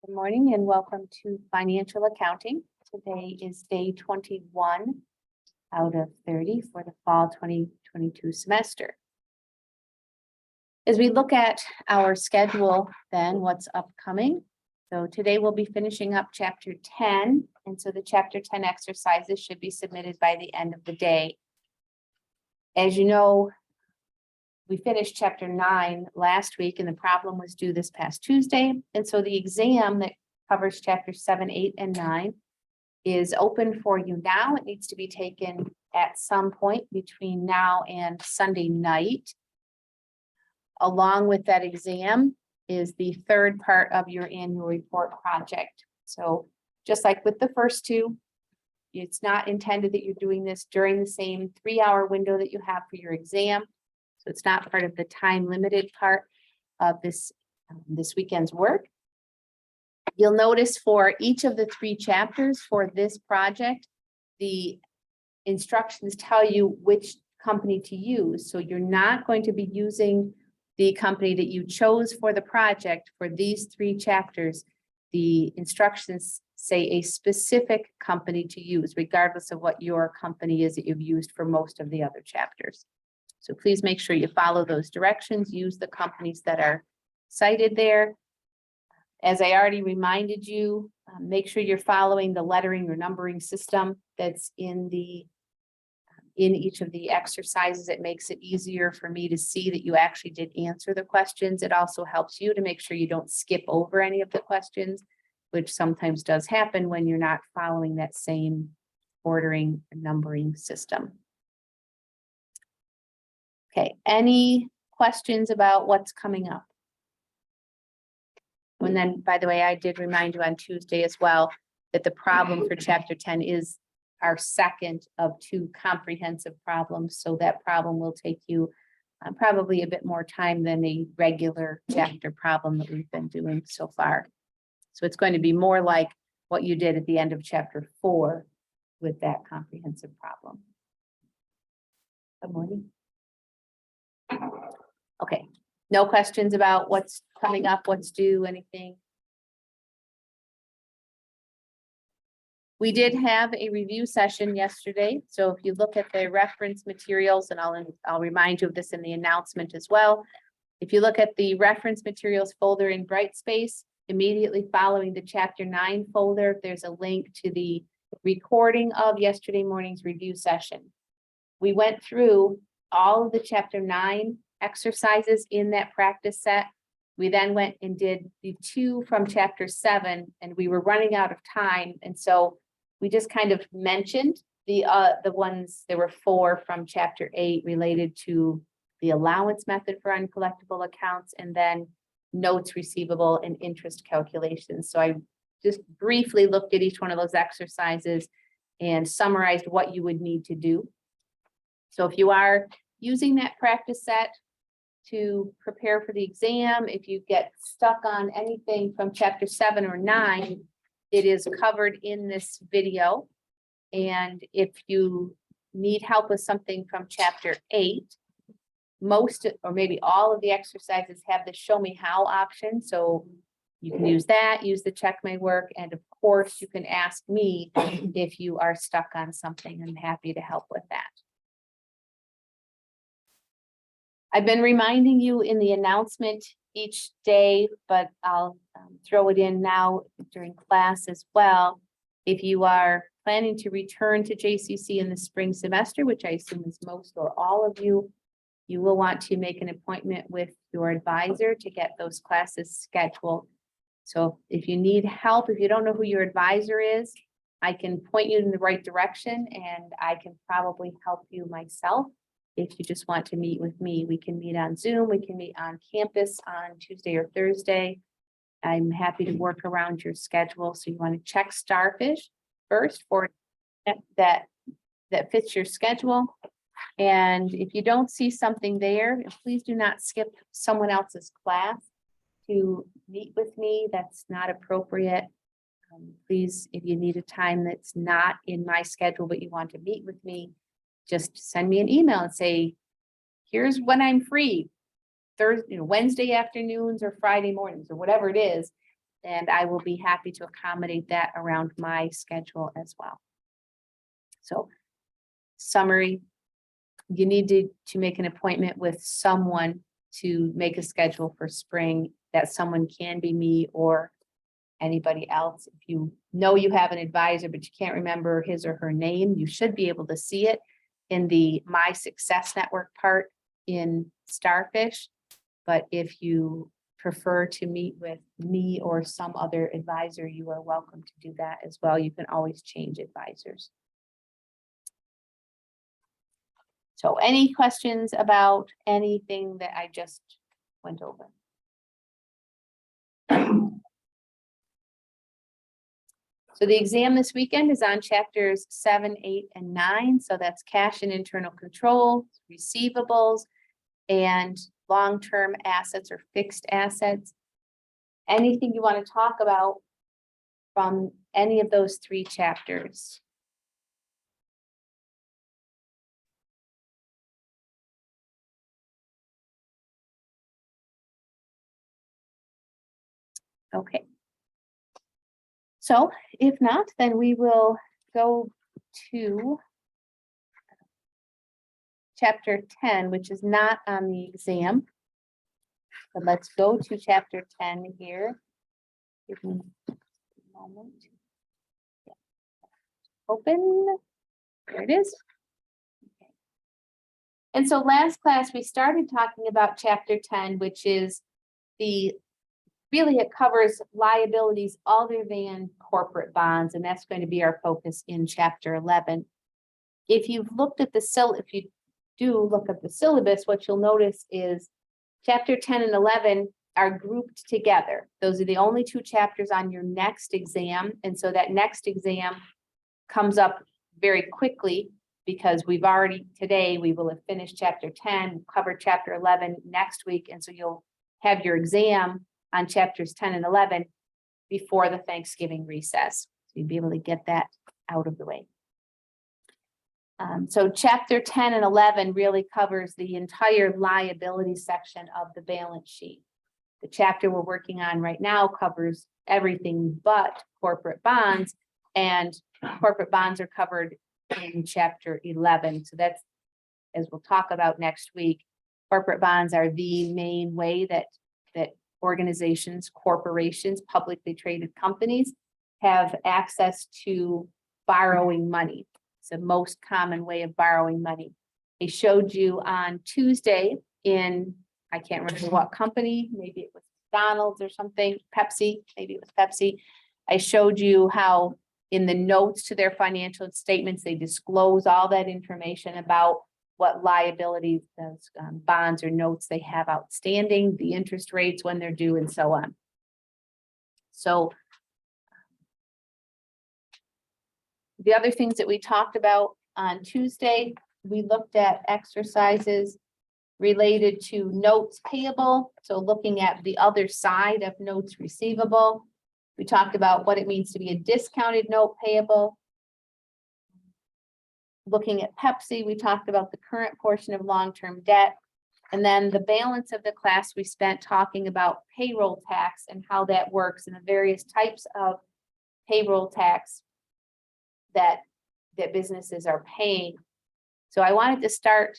Good morning and welcome to Financial Accounting. Today is day 21 out of 30 for the fall 2022 semester. As we look at our schedule, then what's upcoming. So today we'll be finishing up chapter 10. And so the chapter 10 exercises should be submitted by the end of the day. As you know, we finished chapter 9 last week and the problem was due this past Tuesday. And so the exam that covers chapters 7, 8, and 9 is open for you now. It needs to be taken at some point between now and Sunday night. Along with that exam is the third part of your annual report project. So just like with the first two, it's not intended that you're doing this during the same 3-hour window that you have for your exam. So it's not part of the time limited part of this weekend's work. You'll notice for each of the 3 chapters for this project, the instructions tell you which company to use. So you're not going to be using the company that you chose for the project for these 3 chapters. The instructions say a specific company to use, regardless of what your company is that you've used for most of the other chapters. So please make sure you follow those directions, use the companies that are cited there. As I already reminded you, make sure you're following the lettering or numbering system that's in each of the exercises. It makes it easier for me to see that you actually did answer the questions. It also helps you to make sure you don't skip over any of the questions, which sometimes does happen when you're not following that same ordering and numbering system. Okay, any questions about what's coming up? And then, by the way, I did remind you on Tuesday as well that the problem for chapter 10 is our second of 2 comprehensive problems. So that problem will take you probably a bit more time than a regular chapter problem that we've been doing so far. So it's going to be more like what you did at the end of chapter 4 with that comprehensive problem. Good morning. Okay, no questions about what's coming up, what's due, anything? We did have a review session yesterday. So if you look at the reference materials, and I'll remind you of this in the announcement as well. If you look at the reference materials folder in Brightspace, immediately following the chapter 9 folder, there's a link to the recording of yesterday morning's review session. We went through all of the chapter 9 exercises in that practice set. We then went and did the 2 from chapter 7, and we were running out of time. And so we just kind of mentioned the ones, there were 4 from chapter 8 related to the allowance method for uncollectible accounts, and then notes receivable and interest calculations. So I just briefly looked at each one of those exercises and summarized what you would need to do. So if you are using that practice set to prepare for the exam, if you get stuck on anything from chapter 7 or 9, it is covered in this video. And if you need help with something from chapter 8, most or maybe all of the exercises have the show me how option. So you can use that, use the check my work, and of course you can ask me if you are stuck on something. I'm happy to help with that. I've been reminding you in the announcement each day, but I'll throw it in now during class as well. If you are planning to return to JCC in the spring semester, which I assume is most or all of you, you will want to make an appointment with your advisor to get those classes scheduled. So if you need help, if you don't know who your advisor is, I can point you in the right direction and I can probably help you myself. If you just want to meet with me, we can meet on Zoom, we can meet on campus on Tuesday or Thursday. I'm happy to work around your schedule. So you want to check Starfish first for that fits your schedule. And if you don't see something there, please do not skip someone else's class to meet with me. That's not appropriate. Please, if you need a time that's not in my schedule, but you want to meet with me, just send me an email and say, here's when I'm free, Thursday, Wednesday afternoons or Friday mornings or whatever it is. and I will be happy to accommodate that around my schedule as well. So summary, you need to make an appointment with someone to make a schedule for spring. That someone can be me or anybody else. If you know you have an advisor, but you can't remember his or her name, you should be able to see it in the My Success Network part in Starfish. But if you prefer to meet with me or some other advisor, you are welcome to do that as well. You can always change advisors. So any questions about anything that I just went over? So the exam this weekend is on chapters 7, 8, and 9. So that's cash and internal control, receivables, and long-term assets or fixed assets. Anything you want to talk about from any of those 3 chapters? Okay. So if not, then we will go to chapter 10, which is not on the exam. But let's go to chapter 10 here. Give me a moment. Yeah. Open. There it is. Okay. And so last class, we started talking about chapter 10, which is really it covers liabilities other than corporate bonds, and that's going to be our focus in chapter 11. If you've looked at if you do look at the syllabus, what you'll notice is chapter 10 and 11 are grouped together. Those are the only 2 chapters on your next exam. And so that next exam comes up very quickly because today we will have finished chapter 10, cover chapter 11 next week. And so you'll have your exam on chapters 10 and 11 before the Thanksgiving recess. So you'll be able to get that out of the way. So chapter 10 and 11 really covers the entire liability section of the balance sheet. The chapter we're working on right now covers everything but corporate bonds, and corporate bonds are covered in chapter 11. So that's, as we'll talk about next week, corporate bonds are the main way that organizations, corporations, publicly traded companies have access to borrowing money. It's the most common way of borrowing money. I showed you on Tuesday I can't remember what company, maybe it was McDonald's or something, Pepsi, maybe it was Pepsi. I showed you how in the notes to their financial statements, they disclose all that information about what liabilities, those bonds or notes they have outstanding, the interest rates when they're due, and so on. So the other things that we talked about on Tuesday, we looked at exercises related to notes payable. So looking at the other side of notes receivable. We talked about what it means to be a discounted note payable. Looking at Pepsi, we talked about the current portion of long-term debt. And then the balance of the class we spent talking about payroll tax and how that works and the various types of payroll tax that businesses are paying. So I wanted to start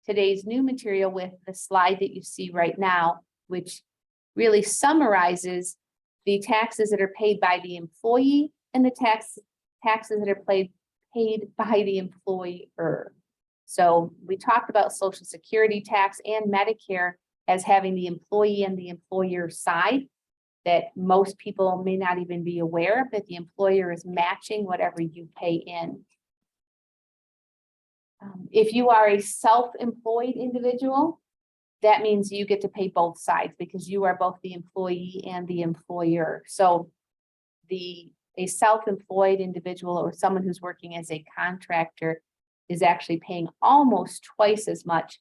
today's new material with the slide that you see right now, which really summarizes the taxes that are paid by the employee and the taxes that are paid by the employer. So we talked about Social Security tax and Medicare as having the employee and the employer side, that most people may not even be aware of, that the employer is matching whatever you pay in. If you are a self-employed individual, that means you get to pay both sides because you are both the employee and the employer. So a self-employed individual or someone who's working as a contractor is actually paying almost twice as much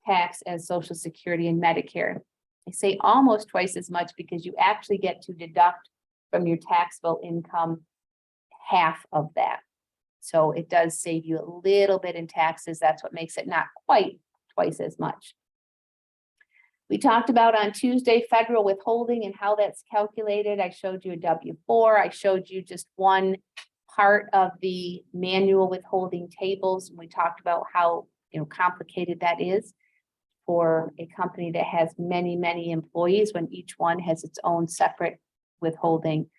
tax as Social Security and Medicare. I say almost twice as much because you actually get to deduct from your taxable income half of that. So it does save you a little bit in taxes. That's what makes it not quite twice as much. We talked about on Tuesday, federal withholding and how that's calculated. I showed you a W-4. I showed you just one part of the manual withholding tables. And we talked about how, complicated that is for a company that has many, many employees when each one has its own separate withholding.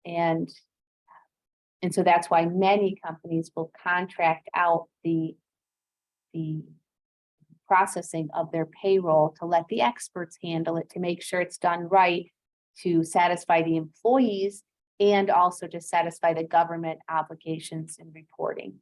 And so that's why many companies will contract out the processing of their payroll to let the experts handle it, to make sure it's done right, to satisfy the employees and also to satisfy the government obligations and reporting.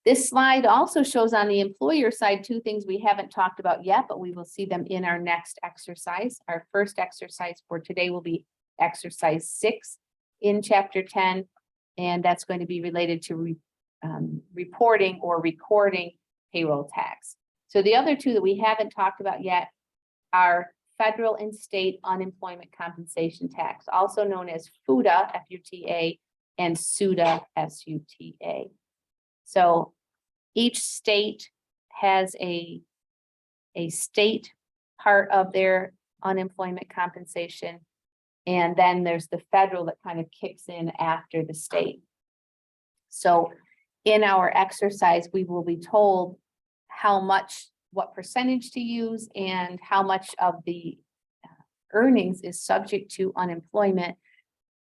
This slide also shows on the employer side two things we haven't talked about yet, but we will see them in our next exercise. Our first exercise for today will be exercise 6 in chapter 10, and that's going to be related to reporting or recording payroll tax. So the other two that we haven't talked about yet are federal and state unemployment compensation tax, also known as FUTA, F-U-T-A, and SUTA, S-U-T-A. So each state has a state part of their unemployment compensation, and then there's the federal that kind of kicks in after the state. So in our exercise, we will be told what percentage to use and how much of the earnings is subject to unemployment.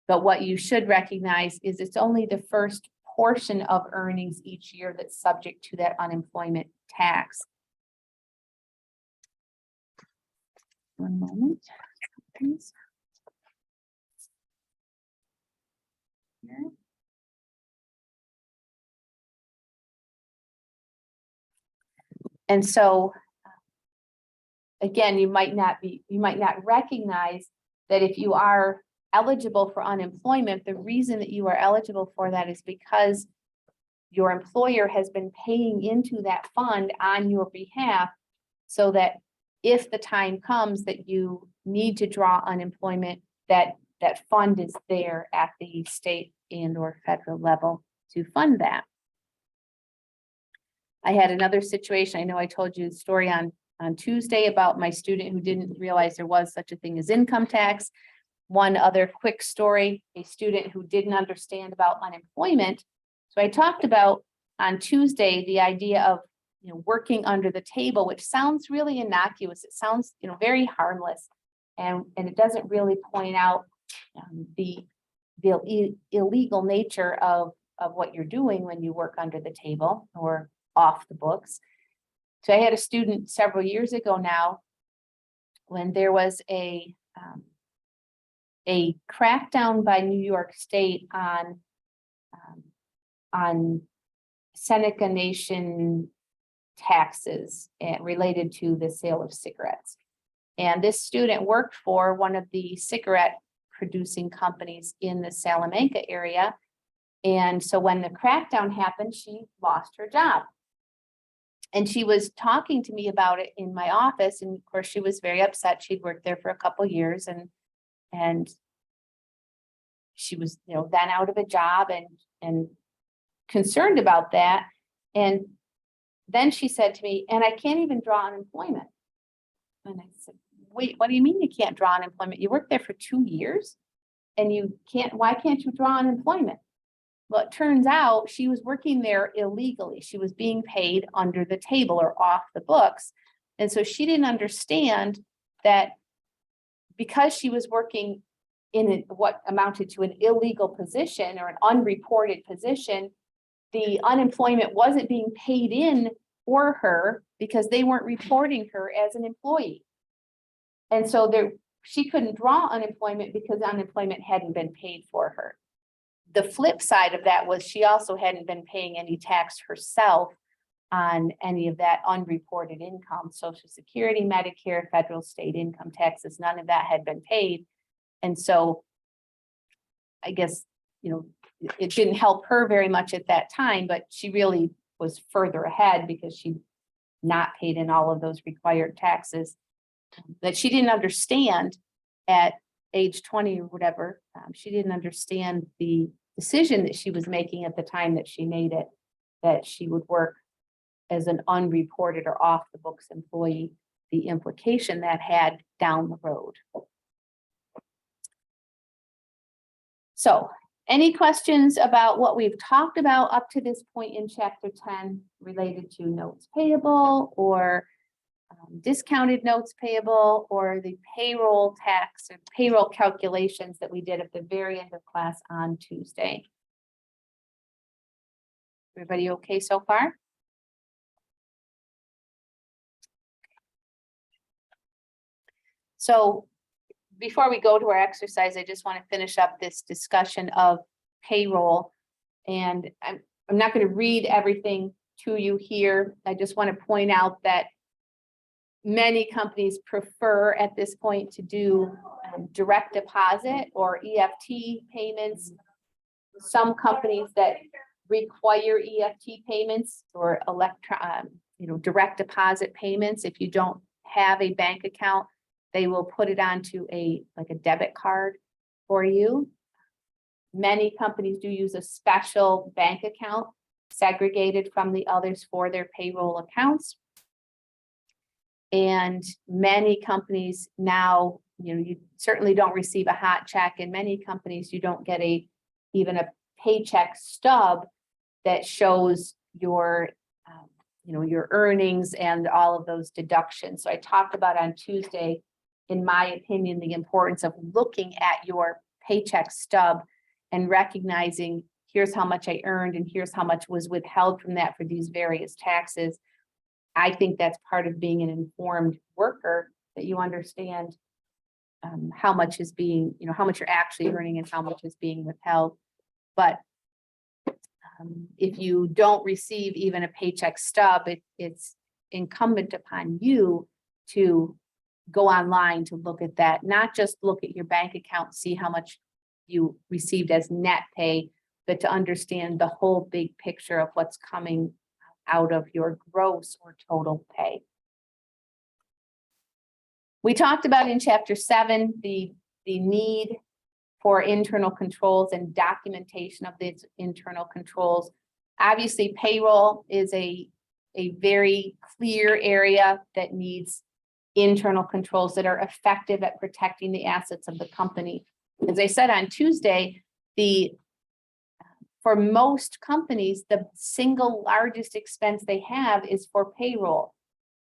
But what you should recognize is it's only the first portion of earnings each year that's subject to that unemployment tax. One moment, please. Here. And so, again, you might not recognize that if you are eligible for unemployment, the reason that you are eligible for that is because your employer has been paying into that fund on your behalf, so that if the time comes that you need to draw unemployment, that fund is there at the state and or federal level to fund that. I had another situation. I know I told you the story on Tuesday about my student who didn't realize there was such a thing as income tax. One other quick story, a student who didn't understand about unemployment. So I talked about on Tuesday the idea of working under the table, which sounds really innocuous. It sounds very harmless, and it doesn't really point out the illegal nature of what you're doing when you work under the table or off the books. So I had a student several years ago now when there was a crackdown by New York State on Seneca Nation taxes related to the sale of cigarettes. And this student worked for one of the cigarette producing companies in the Salamanca area. And so when the crackdown happened, she lost her job. And she was talking to me about it in my office. And of course, she was very upset. She'd worked there for a couple of years, and she was, then out of a job and concerned about that. And then she said to me, and I can't even draw unemployment. And I said, wait, what do you mean you can't draw unemployment? You worked there for 2 years and why can't you draw unemployment? Well, it turns out she was working there illegally. She was being paid under the table or off the books. And so she didn't understand that because she was working in what amounted to an illegal position or an unreported position, the unemployment wasn't being paid in for her because they weren't reporting her as an employee. And so she couldn't draw unemployment because unemployment hadn't been paid for her. The flip side of that was she also hadn't been paying any tax herself on any of that unreported income, Social Security, Medicare, federal, state income taxes, none of that had been paid. And so I guess, it didn't help her very much at that time, but she really was further ahead because she'd not paid in all of those required taxes that she didn't understand at age 20 or whatever. She didn't understand the decision that she was making at the time that she made it, that she would work as an unreported or off the books employee the implication that had down the road. So any questions about what we've talked about up to this point in chapter 10 related to notes payable or discounted notes payable or the payroll tax or payroll calculations that we did at the very end of class on Tuesday? Everybody okay so far? So before we go to our exercise, I just want to finish up this discussion of payroll. And I'm not going to read everything to you here. I just want to point out that many companies prefer at this point to do direct deposit or EFT payments. Some companies that require EFT payments or direct deposit payments. If you don't have a bank account, they will put it onto a debit card for you. Many companies do use a special bank account segregated from the others for their payroll accounts. And many companies now, you certainly don't receive a hot check. In many companies, you don't get even a paycheck stub that shows your your earnings and all of those deductions. So I talked about on Tuesday, in my opinion, the importance of looking at your paycheck stub and recognizing here's how much I earned and here's how much was withheld from that for these various taxes. I think that's part of being an informed worker, that you understand how much is being, how much you're actually earning and how much is being withheld. But if you don't receive even a paycheck stub, it's incumbent upon you to go online to look at that, not just look at your bank account, see how much you received as net pay, but to understand the whole big picture of what's coming out of your gross or total pay. We talked about in chapter 7, the need for internal controls and documentation of these internal controls. Obviously, payroll is a very clear area that needs internal controls that are effective at protecting the assets of the company. As I said on Tuesday, for most companies, the single largest expense they have is for payroll.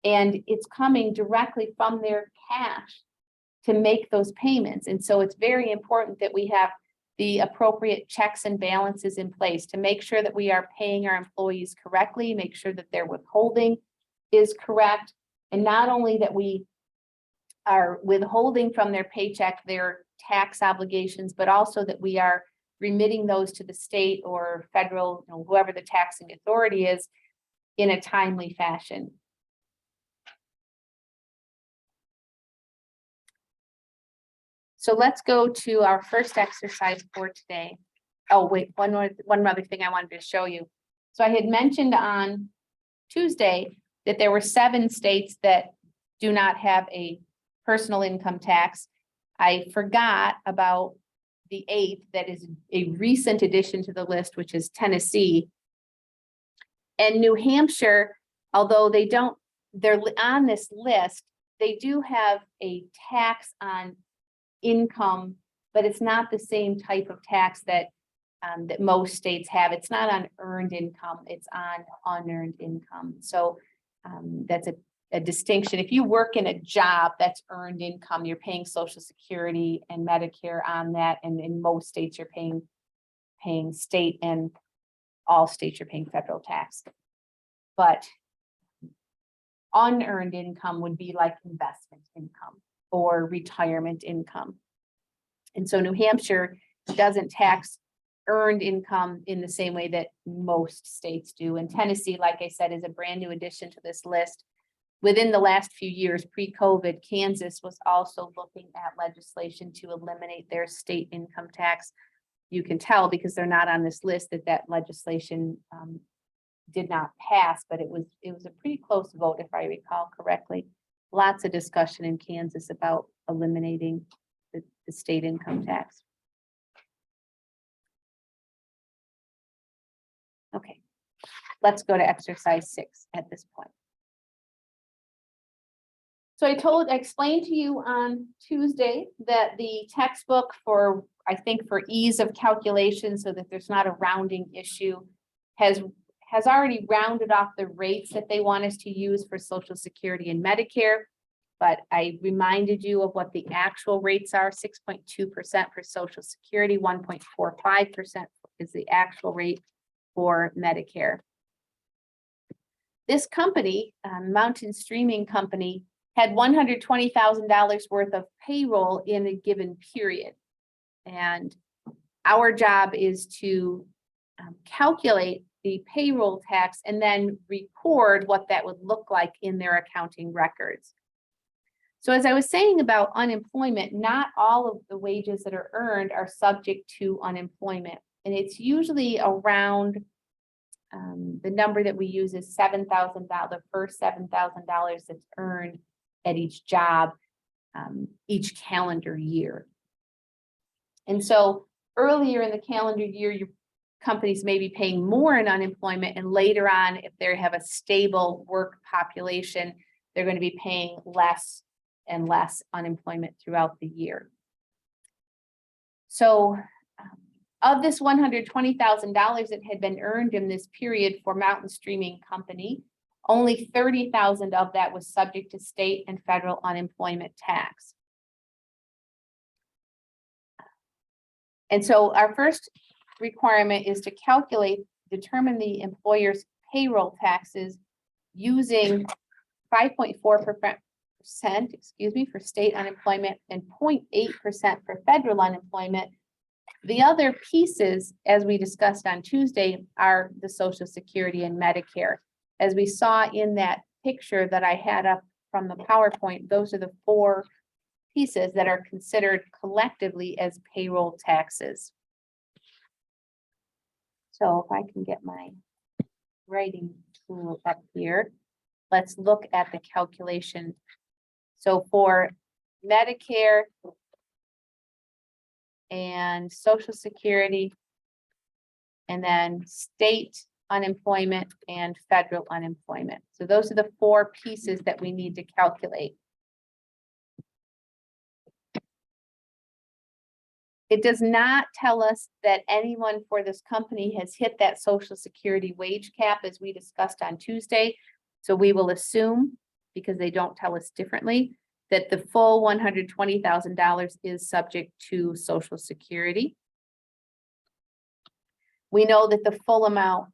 And it's coming directly from their cash to make those payments. And so it's very important that we have the appropriate checks and balances in place to make sure that we are paying our employees correctly, make sure that their withholding is correct. And not only that we are withholding from their paycheck their tax obligations, but also that we are remitting those to the state or federal, whoever the taxing authority is, in a timely fashion. So let's go to our first exercise for today. Oh, wait, one other thing I wanted to show you. So I had mentioned on Tuesday that there were 7 states that do not have a personal income tax. I forgot about the 8th, that is a recent addition to the list, which is Tennessee. And New Hampshire, although they're on this list, they do have a tax on income, but it's not the same type of tax that most states have. It's not on earned income, it's on unearned income. So that's a distinction. If you work in a job that's earned income, you're paying Social Security and Medicare on that. And in most states, you're paying state, and all states you're paying federal tax. But unearned income would be like investment income or retirement income. And so New Hampshire doesn't tax earned income in the same way that most states do. And Tennessee, like I said, is a brand new addition to this list. Within the last few years, pre-COVID, Kansas was also looking at legislation to eliminate their state income tax. You can tell because they're not on this list that legislation did not pass, but it was a pretty close vote, if I recall correctly. Lots of discussion in Kansas about eliminating the state income tax. Okay, let's go to exercise 6 at this point. So I explained to you on Tuesday that the textbook for, I think for ease of calculation, so that there's not a rounding issue, has already rounded off the rates that they want us to use for Social Security and Medicare. But I reminded you of what the actual rates are, 6.2% for Social Security, 1.45% is the actual rate for Medicare. This company, Mountain Streaming Company, had $120,000 worth of payroll in a given period. And our job is to calculate the payroll tax and then record what that would look like in their accounting records. So as I was saying about unemployment, not all of the wages that are earned are subject to unemployment. And it's usually around, the number that we use is $7,000, the first $7,000 that's earned at each job, each calendar year. And so earlier in the calendar year, your companies may be paying more in unemployment, and later on, if they have a stable work population, they're going to be paying less and less unemployment throughout the year. So of this $120,000 that had been earned in this period for Mountain Streaming Company, only $30,000 of that was subject to state and federal unemployment tax. And so our first requirement is to determine the employer's payroll taxes using 5.4%, for state unemployment and 0.8% for federal unemployment. The other pieces, as we discussed on Tuesday, are the Social Security and Medicare. As we saw in that picture that I had up from the PowerPoint, those are the four pieces that are considered collectively as payroll taxes. So if I can get my writing tool up here, let's look at the calculation. So for Medicare and Social Security, and then state unemployment and federal unemployment. So those are the four pieces that we need to calculate. It does not tell us that anyone for this company has hit that Social Security wage cap as we discussed on Tuesday. So we will assume, because they don't tell us differently, that the full $120,000 is subject to Social Security. We know that the full amount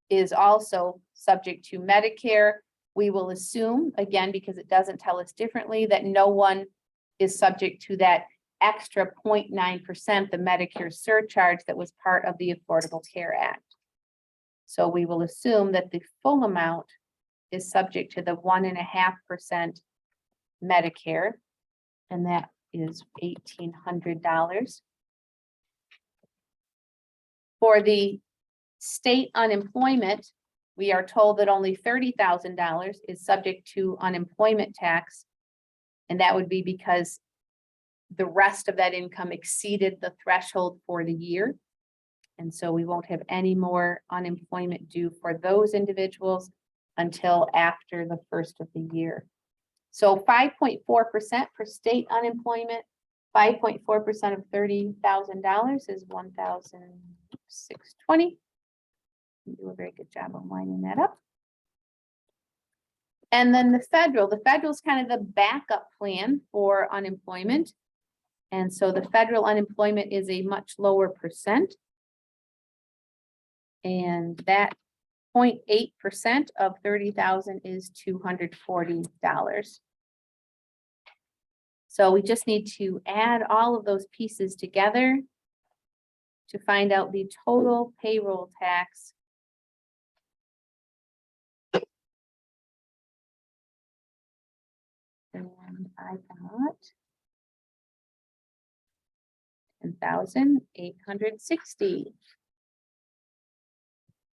is also subject to Medicare. We will assume, again, because it doesn't tell us differently, that no one is subject to that extra 0.9%, the Medicare surcharge that was part of the Affordable Care Act. So we will assume that the full amount is subject to the 1.5% Medicare, and that is $1,800. For the state unemployment, we are told that only $30,000 is subject to unemployment tax, and that would be because the rest of that income exceeded the threshold for the year. And so we won't have any more unemployment due for those individuals until after the first of the year. So 5.4% for state unemployment, 5.4% of $30,000 is $1,620. You do a very good job of lining that up. And then the federal is kind of the backup plan for unemployment. And so the federal unemployment is a much lower percent. And that 0.8% of $30,000 is $240. So we just need to add all of those pieces together to find out the total payroll tax. And I got $10,860.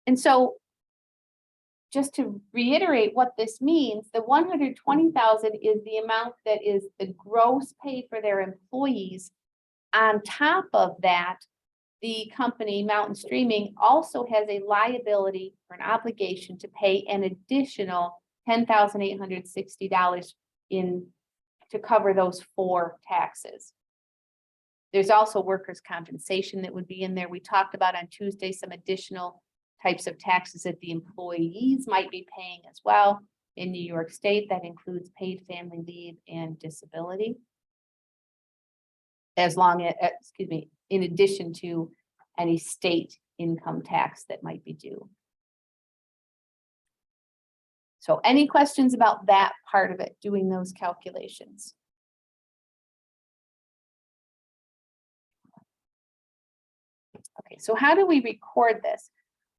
And so just to reiterate what this means, the $120,000 is the amount that is the gross pay for their employees. On top of that, the company Mountain Streaming also has a liability or an obligation to pay an additional $10,860 in to cover those 4 taxes. There's also workers' compensation that would be in there. We talked about on Tuesday some additional types of taxes that the employees might be paying as well in New York State. That includes paid family leave and disability. As long as, excuse me, in addition to any state income tax that might be due. So any questions about that part of it, doing those calculations? Okay, so how do we record this?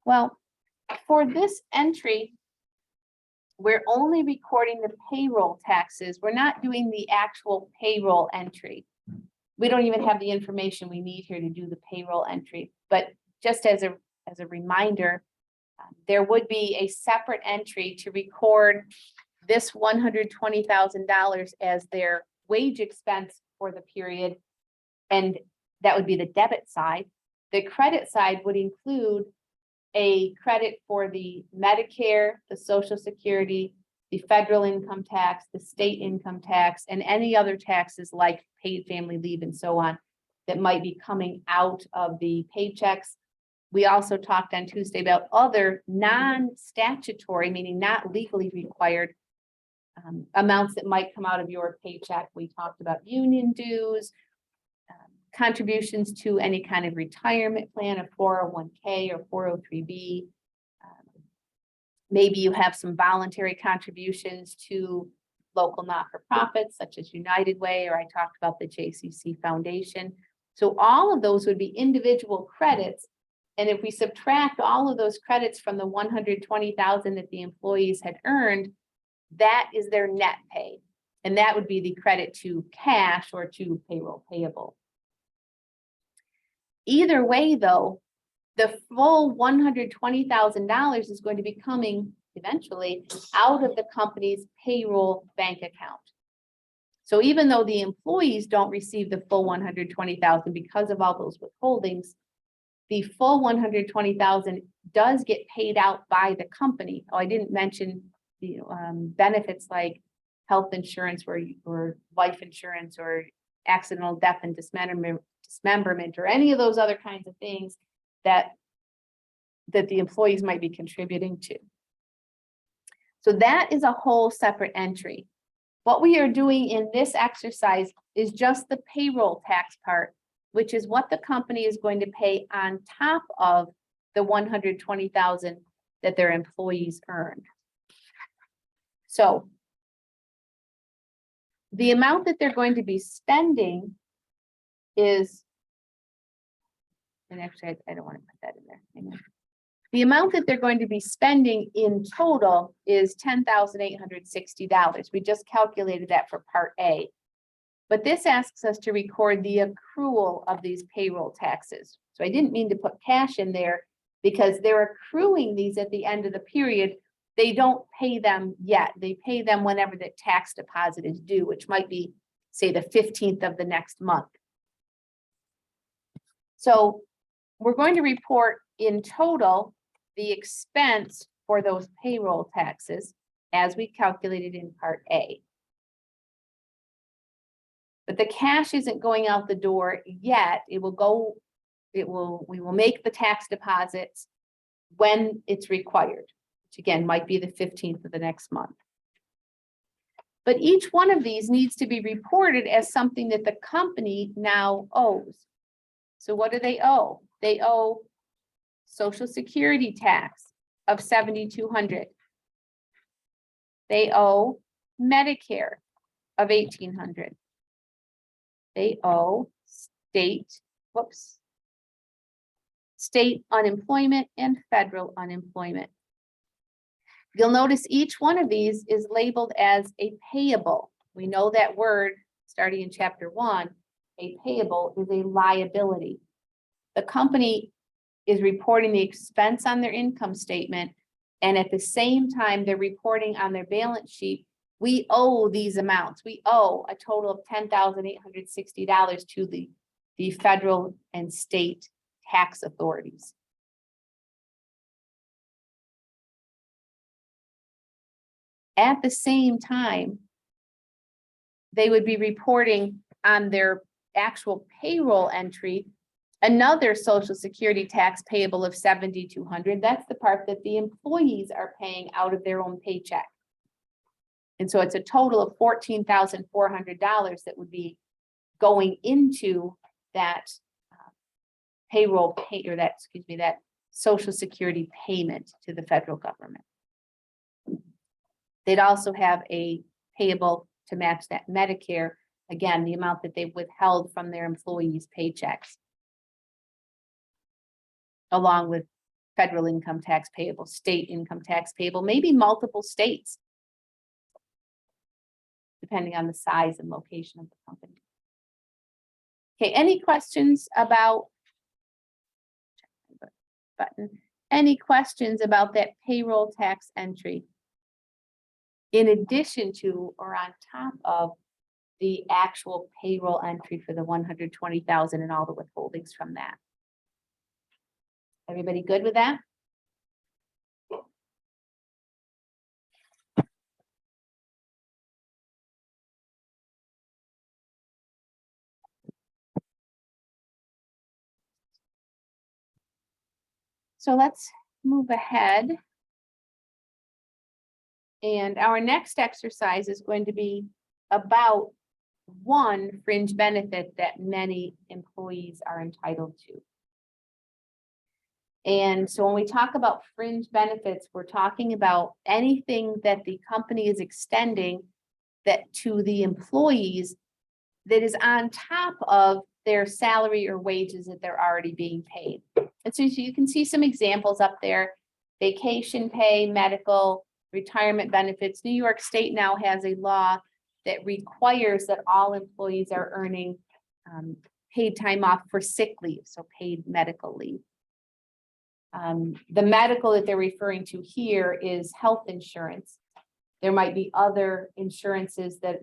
Well, for this entry, we're only recording the payroll taxes. We're not doing the actual payroll entry. We don't even have the information we need here to do the payroll entry. But just as a reminder, there would be a separate entry to record this $120,000 as their wage expense for the period. And that would be the debit side. The credit side would include a credit for the Medicare, the Social Security, the federal income tax, the state income tax, and any other taxes like paid family leave and so on that might be coming out of the paychecks. We also talked on Tuesday about other non-statutory, meaning not legally required amounts that might come out of your paycheck. We talked about union dues, contributions to any kind of retirement plan, a 401k or 403b. Maybe you have some voluntary contributions to local not-for-profits such as United Way, or I talked about the JCC Foundation. So all of those would be individual credits. And if we subtract all of those credits from the $120,000 that the employees had earned, that is their net pay. And that would be the credit to cash or to payroll payable. Either way, though, the full $120,000 is going to be coming eventually out of the company's payroll bank account. So even though the employees don't receive the full $120,000 because of all those withholdings, the full $120,000 does get paid out by the company. Oh, I didn't mention the benefits like health insurance or life insurance or accidental death and dismemberment or any of those other kinds of things that the employees might be contributing to. So that is a whole separate entry. What we are doing in this exercise is just the payroll tax part, which is what the company is going to pay on top of the $120,000 that their employees earned. So the amount that they're going to be spending is, and actually I don't want to put that in there. Hang on. The amount that they're going to be spending in total is $10,860. We just calculated that for Part A. But this asks us to record the accrual of these payroll taxes. So I didn't mean to put cash in there because they're accruing these at the end of the period. They don't pay them yet. They pay them whenever the tax deposit is due, which might be, say, the 15th of the next month. So we're going to report in total the expense for those payroll taxes as we calculated in Part A. But the cash isn't going out the door yet. We will make the tax deposits when it's required, which again might be the 15th of the next month. But each one of these needs to be reported as something that the company now owes. So what do they owe? They owe Social Security tax of $7,200. They owe Medicare of $1,800. They owe state unemployment and federal unemployment. You'll notice each one of these is labeled as a payable. We know that word starting in Chapter 1. A payable is a liability. The company is reporting the expense on their income statement, and at the same time, they're reporting on their balance sheet, we owe these amounts. We owe a total of $10,860 to the federal and state tax authorities. At the same time, they would be reporting on their actual payroll entry another Social Security tax payable of $7,200. That's the part that the employees are paying out of their own paycheck. And so it's a total of $14,400 that would be going into that payroll pay, or that, excuse me, that Social Security payment to the federal government. They'd also have a payable to match that Medicare, again, the amount that they've withheld from their employees' paychecks, along with federal income tax payable, state income tax payable, maybe multiple states, depending on the size and location of the company. Okay, any questions about button? Any questions about that payroll tax entry? In addition to or on top of the actual payroll entry for the 120,000 and all the withholdings from that. Everybody good with that? So let's move ahead. And our next exercise is going to be about one fringe benefit that many employees are entitled to. And so when we talk about fringe benefits, we're talking about anything that the company is extending that to the employees that is on top of their salary or wages that they're already being paid. And so you can see some examples up there: vacation pay, medical, retirement benefits. New York State now has a law that requires that all employees are earning paid time off for sick leave, so paid medical leave. The medical that they're referring to here is health insurance. There might be other insurances that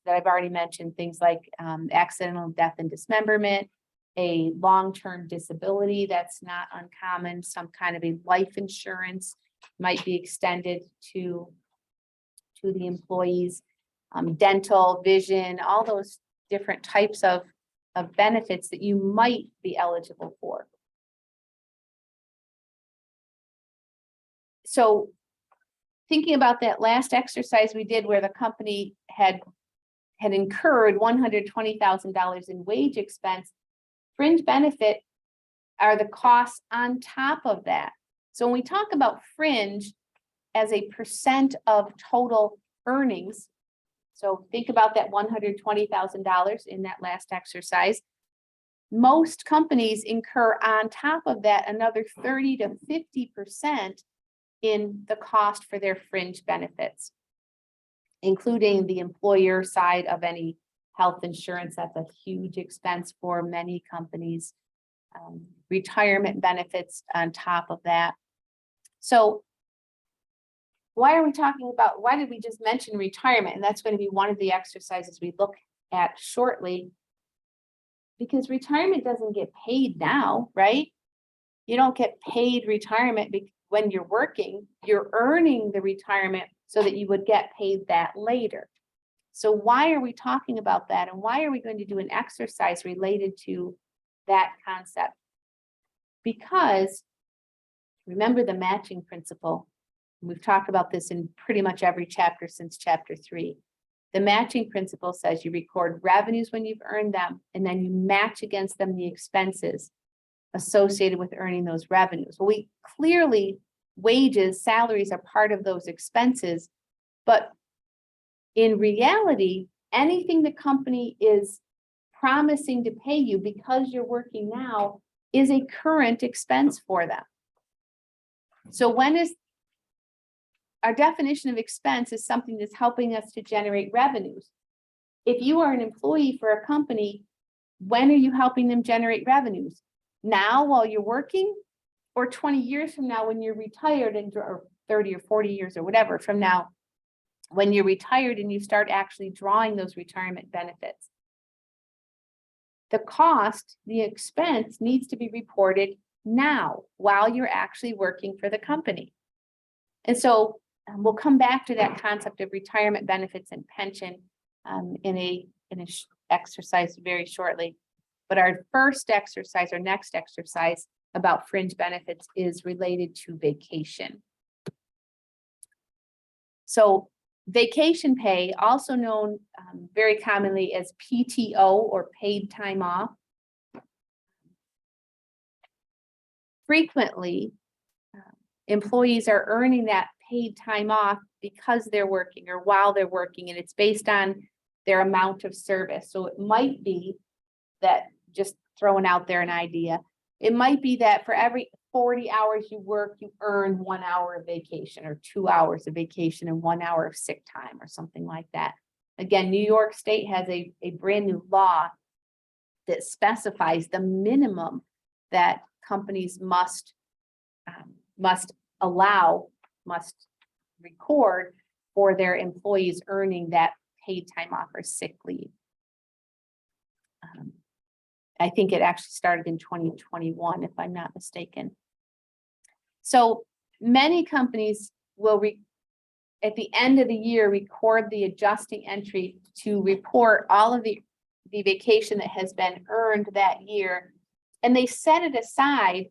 I've already mentioned, things like accidental death and dismemberment, a long-term disability that's not uncommon, some kind of a life insurance might be extended to the employees, dental, vision, all those different types of benefits that you might be eligible for. So thinking about that last exercise we did where the company had incurred $120,000 in wage expense, fringe benefit are the costs on top of that. So when we talk about fringe as a percent of total earnings, so think about that $120,000 in that last exercise. Most companies incur on top of that another 30 to 50% in the cost for their fringe benefits, including the employer side of any health insurance. That's a huge expense for many companies. Retirement benefits on top of that. So why did we just mention retirement? And that's going to be one of the exercises we look at shortly, because retirement doesn't get paid now, right? You don't get paid retirement when you're working. You're earning the retirement so that you would get paid that later. So why are we talking about that? And why are we going to do an exercise related to that concept? Because remember the matching principle. We've talked about this in pretty much every chapter since chapter 3. The matching principle says you record revenues when you've earned them, and then you match against them the expenses associated with earning those revenues. Well, we clearly, wages, salaries are part of those expenses, but in reality, anything the company is promising to pay you because you're working now is a current expense for them. So our definition of expense is something that's helping us to generate revenues. If you are an employee for a company, when are you helping them generate revenues? Now while you're working, or 20 years from now when you're retired, or 30 or 40 years or whatever from now, when you're retired and you start actually drawing those retirement benefits. The cost, the expense needs to be reported now while you're actually working for the company. And so we'll come back to that concept of retirement benefits and pension in a exercise very shortly. But our first exercise, our next exercise about fringe benefits is related to vacation. So vacation pay, also known very commonly as PTO or paid time off. Frequently, employees are earning that paid time off because they're working or while they're working, and it's based on their amount of service. So it might be that, just throwing out there an idea, it might be that for every 40 hours you work, you earn 1 hour of vacation, or 2 hours of vacation and 1 hour of sick time, or something like that. Again, New York State has a brand new law that specifies the minimum that companies must record for their employees earning that paid time off or sick leave. I think it actually started in 2021, if I'm not mistaken. So many companies will, at the end of the year, record the adjusting entry to report all of the vacation that has been earned that year. And they set it aside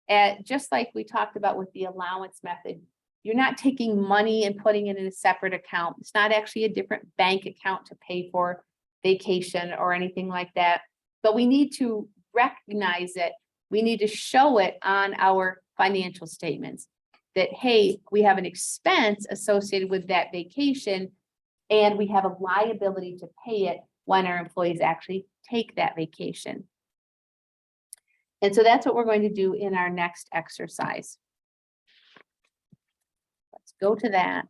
at, just like we talked about with the allowance method. You're not taking money and putting it in a separate account. It's not actually a different bank account to pay for vacation or anything like that. But we need to recognize it. We need to show it on our financial statements that, hey, we have an expense associated with that vacation, and we have a liability to pay it when our employees actually take that vacation. And so that's what we're going to do in our next exercise. Let's go to that.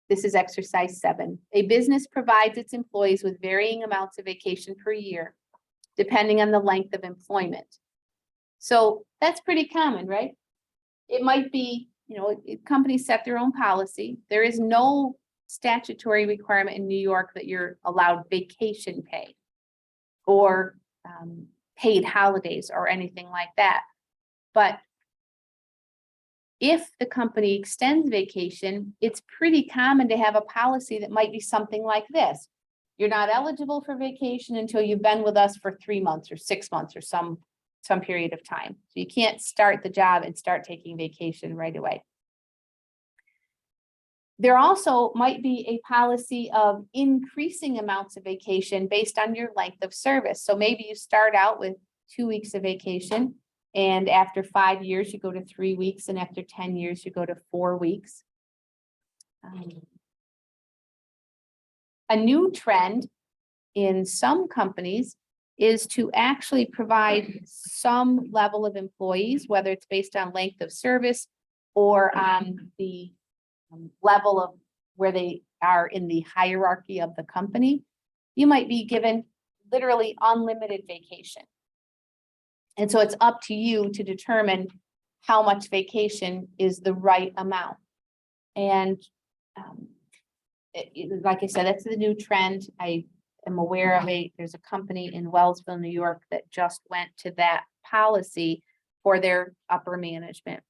This is exercise 7. A business provides its employees with varying amounts of vacation per year, depending on the length of employment. So that's pretty common, right? It might be, companies set their own policy. There is no statutory requirement in New York that you're allowed vacation pay or paid holidays or anything like that. But if the company extends vacation, it's pretty common to have a policy that might be something like this. You're not eligible for vacation until you've been with us for 3 months or 6 months or some period of time. So you can't start the job and start taking vacation right away. There also might be a policy of increasing amounts of vacation based on your length of service. So maybe you start out with 2 weeks of vacation, and after 5 years, you go to 3 weeks, and after 10 years, you go to 4 weeks. A new trend in some companies is to actually provide some level of employees, whether it's based on length of service or on the level of where they are in the hierarchy of the company. You might be given literally unlimited vacation. And so it's up to you to determine how much vacation is the right amount. And like I said, that's the new trend. I am aware of there's a company in Wellsville, New York that just went to that policy for their upper management.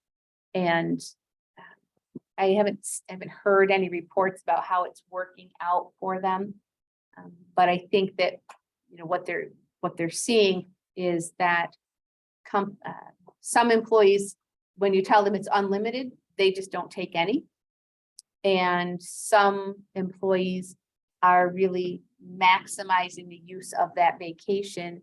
And I haven't heard any reports about how it's working out for them. But I think that, what they're seeing is that some employees, when you tell them it's unlimited, they just don't take any. And some employees are really maximizing the use of that vacation.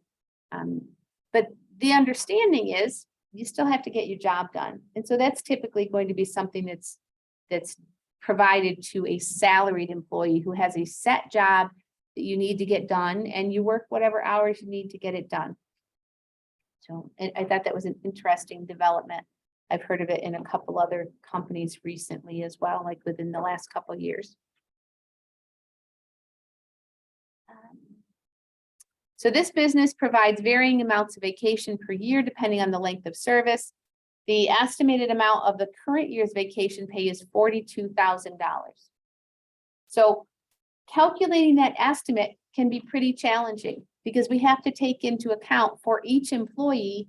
But the understanding is you still have to get your job done. And so that's typically going to be something that's provided to a salaried employee who has a set job that you need to get done, and you work whatever hours you need to get it done. So I thought that was an interesting development. I've heard of it in a couple other companies recently as well, like within the last couple of years. So this business provides varying amounts of vacation per year, depending on the length of service. The estimated amount of the current year's vacation pay is $42,000. So calculating that estimate can be pretty challenging because we have to take into account for each employee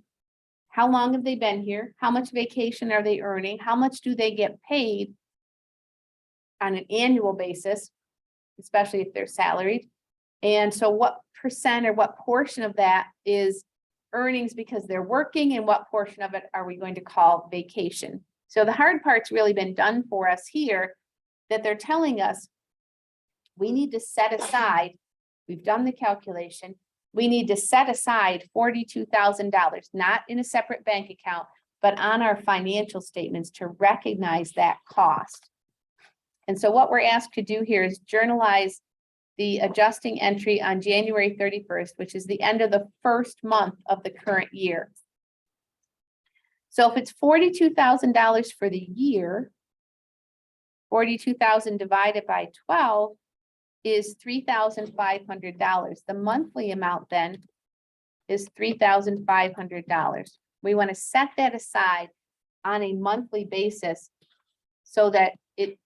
how long have they been here? How much vacation are they earning? How much do they get paid on an annual basis, especially if they're salaried? And so what percent or what portion of that is earnings because they're working, and what portion of it are we going to call vacation? So the hard part's really been done for us here, that they're telling us we need to set aside, we've done the calculation, we need to set aside $42,000, not in a separate bank account, but on our financial statements to recognize that cost. And so what we're asked to do here is journalize the adjusting entry on January 31st, which is the end of the first month of the current year. So if it's $42,000 for the year, 42,000 divided by 12 is $3,500. The monthly amount then is $3,500. We want to set that aside on a monthly basis so that it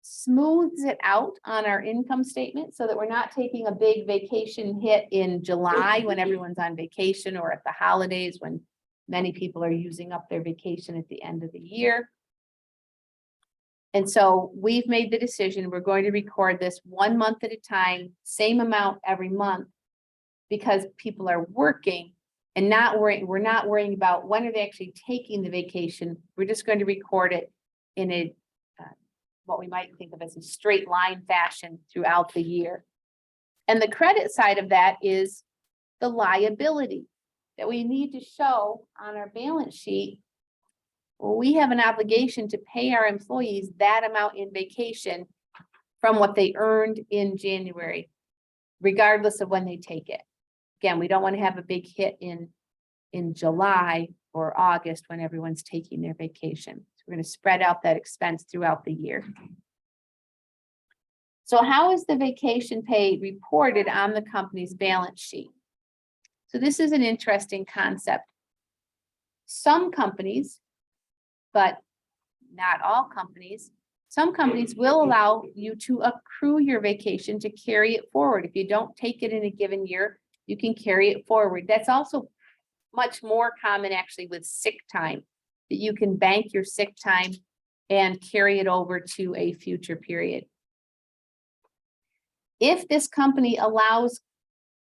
smooths it out on our income statement, so that we're not taking a big vacation hit in July when everyone's on vacation, or at the holidays when many people are using up their vacation at the end of the year. And so we've made the decision, we're going to record this 1 month at a time, same amount every month, because people are working and we're not worrying about when are they actually taking the vacation. We're just going to record it in a what we might think of as a straight line fashion throughout the year. And the credit side of that is the liability that we need to show on our balance sheet. Well, we have an obligation to pay our employees that amount in vacation from what they earned in January, regardless of when they take it. Again, we don't want to have a big hit in July or August when everyone's taking their vacation. We're going to spread out that expense throughout the year. So how is the vacation pay reported on the company's balance sheet? So this is an interesting concept. Some companies, but not all companies, some companies will allow you to accrue your vacation to carry it forward. If you don't take it in a given year, you can carry it forward. That's also much more common actually with sick time, that you can bank your sick time and carry it over to a future period. If this company allows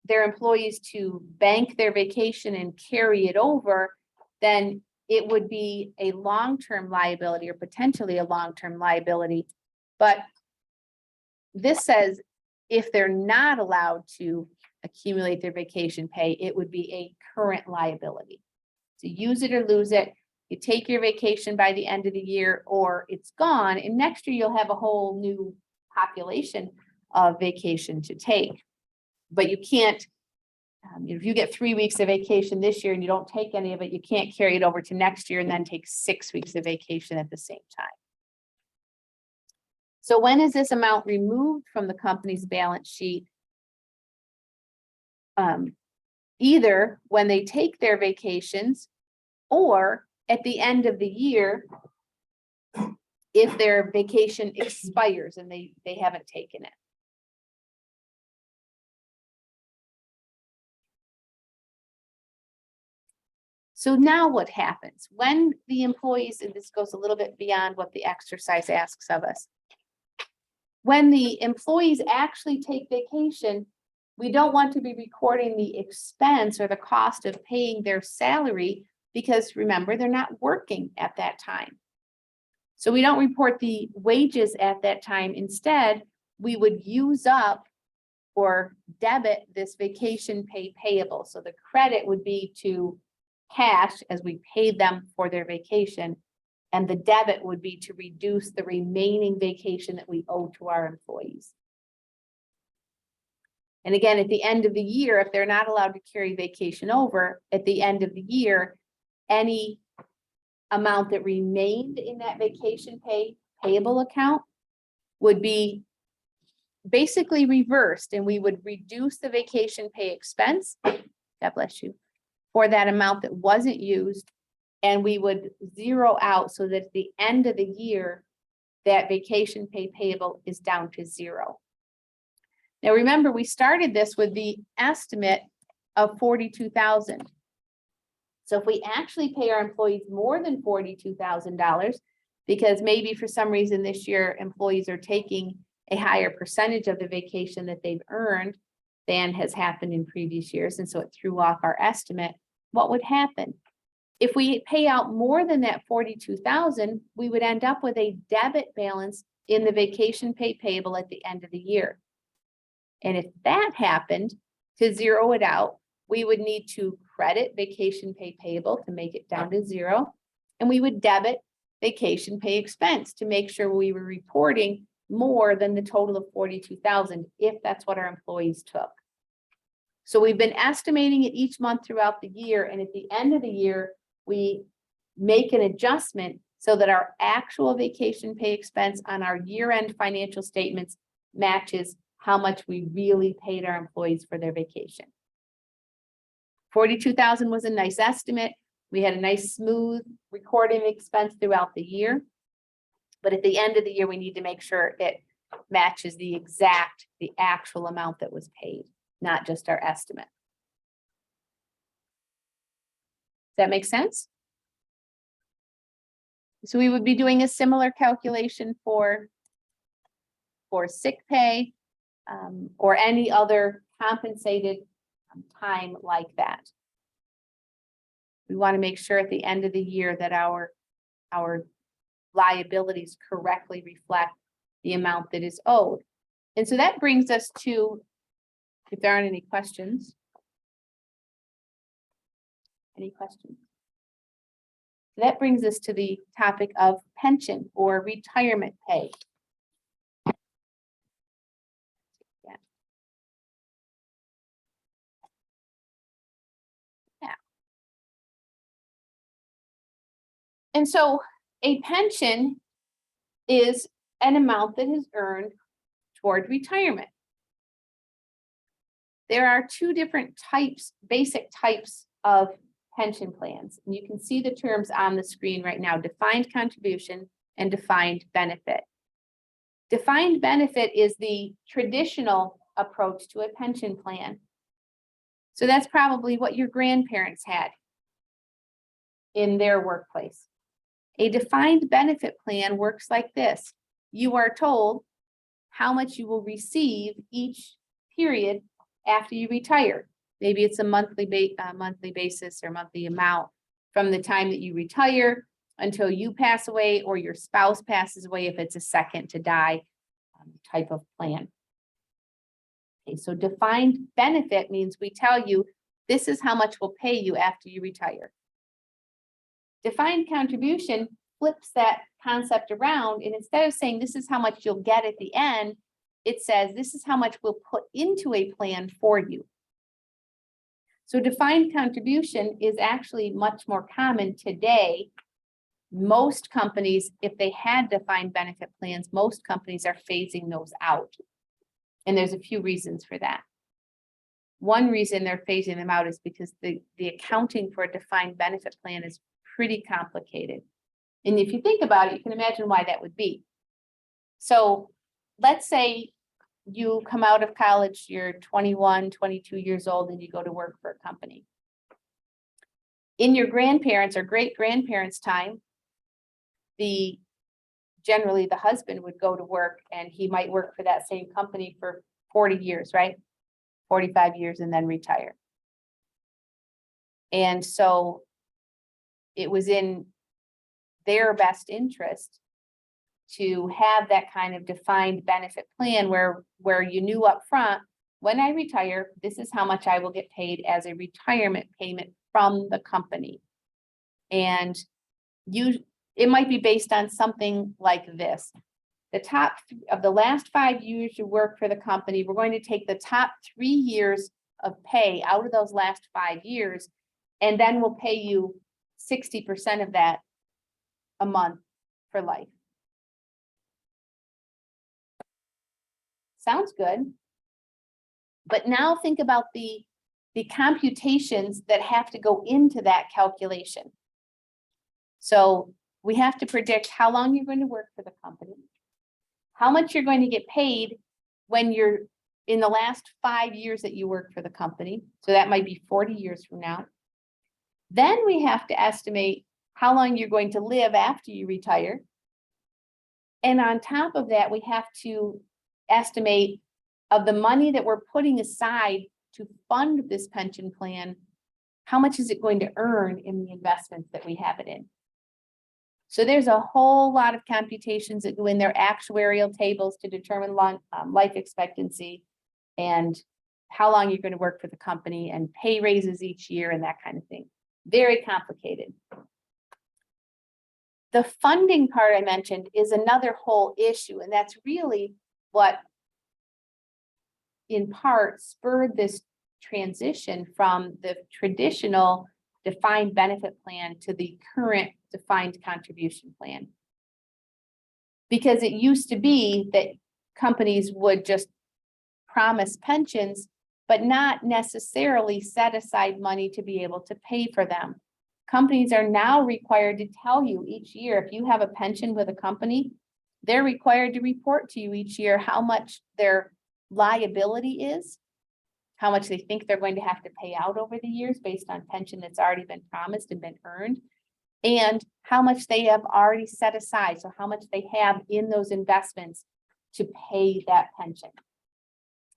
their employees to bank their vacation and carry it over, then it would be a long-term liability, or potentially a long-term liability. But this says if they're not allowed to accumulate their vacation pay, it would be a current liability. So use it or lose it. You take your vacation by the end of the year, or it's gone, and next year you'll have a whole new population of vacation to take. But you can't, if you get 3 weeks of vacation this year and you don't take any of it, you can't carry it over to next year and then take 6 weeks of vacation at the same time. So when is this amount removed from the company's balance sheet? Either when they take their vacations, or at the end of the year, if their vacation expires and they haven't taken it. So now what happens when the employees, and this goes a little bit beyond what the exercise asks of us. When the employees actually take vacation, we don't want to be recording the expense or the cost of paying their salary, because remember, they're not working at that time. So we don't report the wages at that time. Instead, we would use up or debit this vacation pay payable. So the credit would be to cash as we paid them for their vacation, and the debit would be to reduce the remaining vacation that we owe to our employees. And again, at the end of the year, if they're not allowed to carry vacation over, at the end of the year, any amount that remained in that vacation pay payable account would be basically reversed, and we would reduce the vacation pay expense, God bless you, for that amount that wasn't used, and we would zero out so that at the end of the year, that vacation pay payable is down to zero. Now, remember, we started this with the estimate of 42,000. So if we actually pay our employees more than $42,000, because maybe for some reason this year employees are taking a higher percentage of the vacation that they've earned than has happened in previous years, and so it threw off our estimate, what would happen? If we pay out more than that 42,000, we would end up with a debit balance in the vacation pay payable at the end of the year. And if that happened, to zero it out, we would need to credit vacation pay payable to make it down to zero. And we would debit vacation pay expense to make sure we were reporting more than the total of 42,000, if that's what our employees took. So we've been estimating it each month throughout the year, and at the end of the year, we make an adjustment so that our actual vacation pay expense on our year-end financial statements matches how much we really paid our employees for their vacation. 42,000 was a nice estimate. We had a nice smooth recording expense throughout the year. But at the end of the year, we need to make sure it matches the actual amount that was paid, not just our estimate. Does that make sense? So we would be doing a similar calculation for sick pay or any other compensated time like that. We want to make sure at the end of the year that our liabilities correctly reflect the amount that is owed. And so that brings us to, if there aren't any questions. Any questions? That brings us to the topic of pension or retirement pay. And so a pension is an amount that is earned toward retirement. There are two different types, basic types of pension plans. And you can see the terms on the screen right now: defined contribution and defined benefit. Defined benefit is the traditional approach to a pension plan. So that's probably what your grandparents had in their workplace. A defined benefit plan works like this. You are told how much you will receive each period after you retire. Maybe it's a monthly basis or monthly amount from the time that you retire until you pass away or your spouse passes away, if it's a second to die type of plan. Okay, so defined benefit means we tell you this is how much we'll pay you after you retire. Defined contribution flips that concept around, and instead of saying this is how much you'll get at the end, it says this is how much we'll put into a plan for you. So defined contribution is actually much more common today. Most companies, if they had defined benefit plans, most companies are phasing those out. And there's a few reasons for that. One reason they're phasing them out is because the accounting for a defined benefit plan is pretty complicated. And if you think about it, you can imagine why that would be. So let's say you come out of college, you're 21, 22 years old, and you go to work for a company. In your grandparents' or great-grandparents' time, generally the husband would go to work and he might work for that same company for 40 years, right? 45 years and then retire. And so it was in their best interest to have that kind of defined benefit plan where you knew up front, when I retire, this is how much I will get paid as a retirement payment from the company. And it might be based on something like this. The top of the last 5 years you work for the company, we're going to take the top 3 years of pay out of those last 5 years, and then we'll pay you 60% of that a month for life. Sounds good. But now think about the computations that have to go into that calculation. So we have to predict how long you're going to work for the company, how much you're going to get paid when you're in the last 5 years that you work for the company. So that might be 40 years from now. Then we have to estimate how long you're going to live after you retire. And on top of that, we have to estimate of the money that we're putting aside to fund this pension plan, how much is it going to earn in the investments that we have it in? So there's a whole lot of computations that go in their actuarial tables to determine life expectancy and how long you're going to work for the company and pay raises each year and that kind of thing. Very complicated. The funding part I mentioned is another whole issue, and that's really what in part spurred this transition from the traditional defined benefit plan to the current defined contribution plan. Because it used to be that companies would just promise pensions, but not necessarily set aside money to be able to pay for them. Companies are now required to tell you each year, if you have a pension with a company, they're required to report to you each year how much their liability is, how much they think they're going to have to pay out over the years based on pension that's already been promised and been earned, and how much they have already set aside. So how much they have in those investments to pay that pension,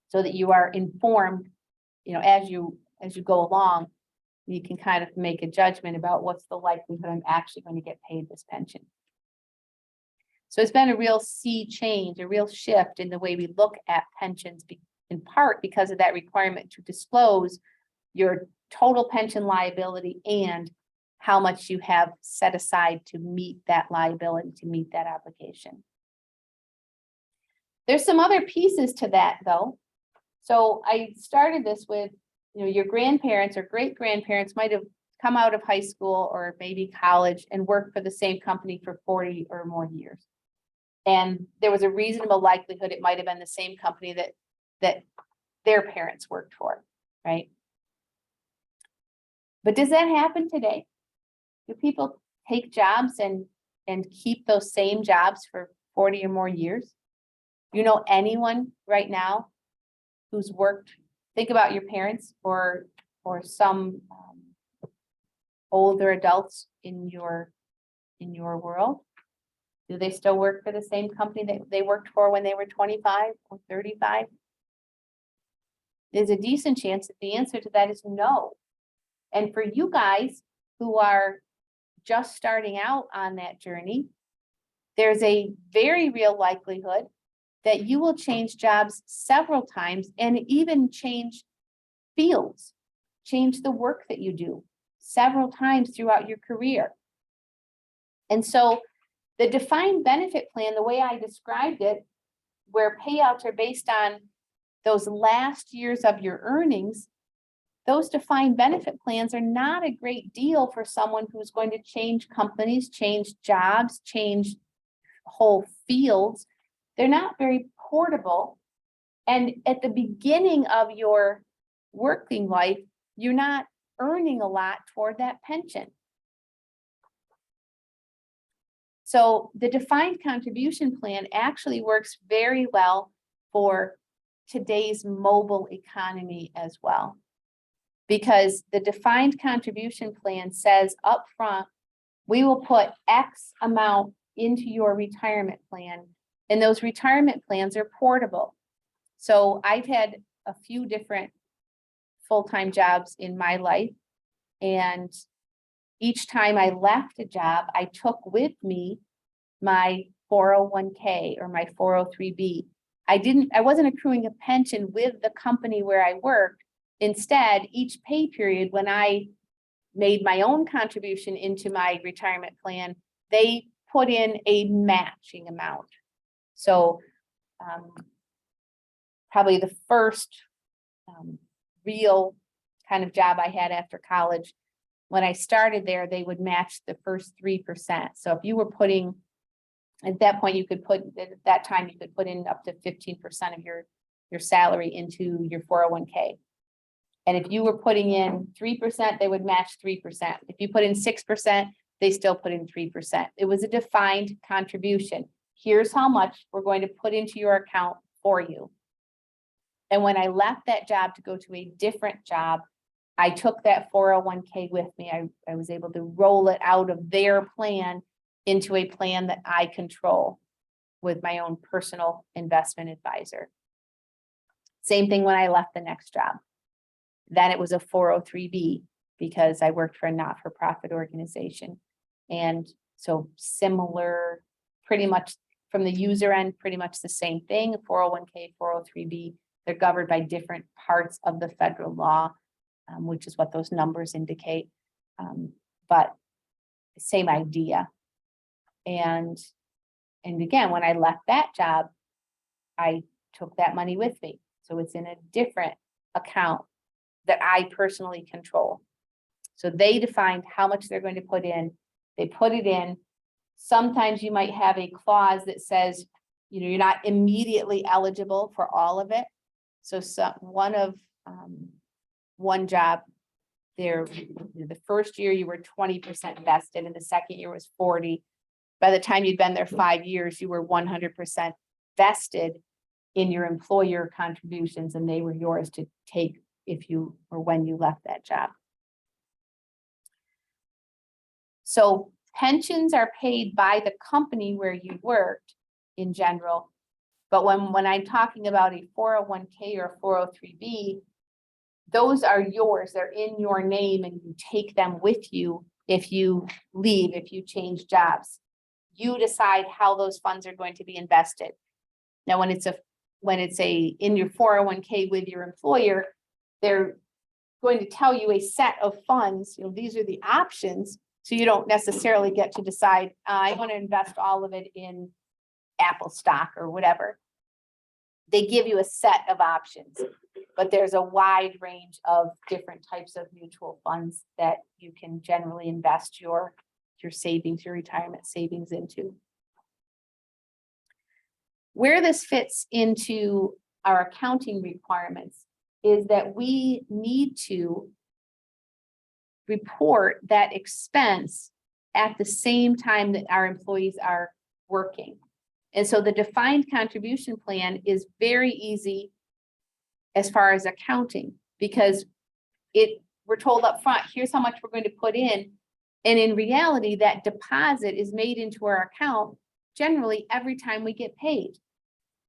so that you are informed, as you go along, you can kind of make a judgment about what's the likelihood I'm actually going to get paid this pension. So it's been a real sea change, a real shift in the way we look at pensions, in part because of that requirement to disclose your total pension liability and how much you have set aside to meet that liability, to meet that obligation. There's some other pieces to that though. So I started this with, your grandparents or great-grandparents might have come out of high school or maybe college and worked for the same company for 40 or more years. And there was a reasonable likelihood it might have been the same company that their parents worked for, right? But does that happen today? Do people take jobs and keep those same jobs for 40 or more years? You know anyone right now who's worked? Think about your parents or some older adults in your world. Do they still work for the same company that they worked for when they were 25 or 35? There's a decent chance that the answer to that is no. And for you guys who are just starting out on that journey, there's a very real likelihood that you will change jobs several times and even change fields, change the work that you do several times throughout your career. And so the defined benefit plan, the way I described it, where payouts are based on those last years of your earnings, those defined benefit plans are not a great deal for someone who's going to change companies, change jobs, change whole fields. They're not very portable. And at the beginning of your working life, you're not earning a lot toward that pension. So the defined contribution plan actually works very well for today's mobile economy as well. Because the defined contribution plan says upfront, we will put X amount into your retirement plan, and those retirement plans are portable. So I've had a few different full-time jobs in my life, and each time I left a job, I took with me my 401k or my 403b. I wasn't accruing a pension with the company where I worked. Instead, each pay period, when I made my own contribution into my retirement plan, they put in a matching amount. So probably the first real kind of job I had after college, when I started there, they would match the first 3%. So if you were putting, at that point, you could put, at that time, you could put in up to 15% of your salary into your 401k. And if you were putting in 3%, they would match 3%. If you put in 6%, they still put in 3%. It was a defined contribution. Here's how much we're going to put into your account for you. And when I left that job to go to a different job, I took that 401k with me. I was able to roll it out of their plan into a plan that I control with my own personal investment advisor. Same thing when I left the next job. Then it was a 403B because I worked for a not-for-profit organization. And so similar, pretty much from the user end, pretty much the same thing, 401k, 403B, they're governed by different parts of the federal law, which is what those numbers indicate. But same idea. And again, when I left that job, I took that money with me. So it's in a different account that I personally control. So they defined how much they're going to put in. They put it in. Sometimes you might have a clause that says, you know, you're not immediately eligible for all of it. So one job there, the first year you were 20% vested and the second year was 40. By the time you'd been there 5 years, you were 100% vested in your employer contributions, and they were yours to take if you or when you left that job. So pensions are paid by the company where you worked in general. But when I'm talking about a 401k or 403b, those are yours. They're in your name and you take them with you if you leave, if you change jobs. You decide how those funds are going to be invested. Now, when it's in your 401k with your employer, they're going to tell you a set of funds, you know, these are the options. So you don't necessarily get to decide, I want to invest all of it in Apple stock or whatever. They give you a set of options, but there's a wide range of different types of mutual funds that you can generally invest your savings, your retirement savings into. Where this fits into our accounting requirements is that we need to report that expense at the same time that our employees are working. And so the defined contribution plan is very easy as far as accounting, because we're told up front, here's how much we're going to put in. And in reality, that deposit is made into our account generally every time we get paid.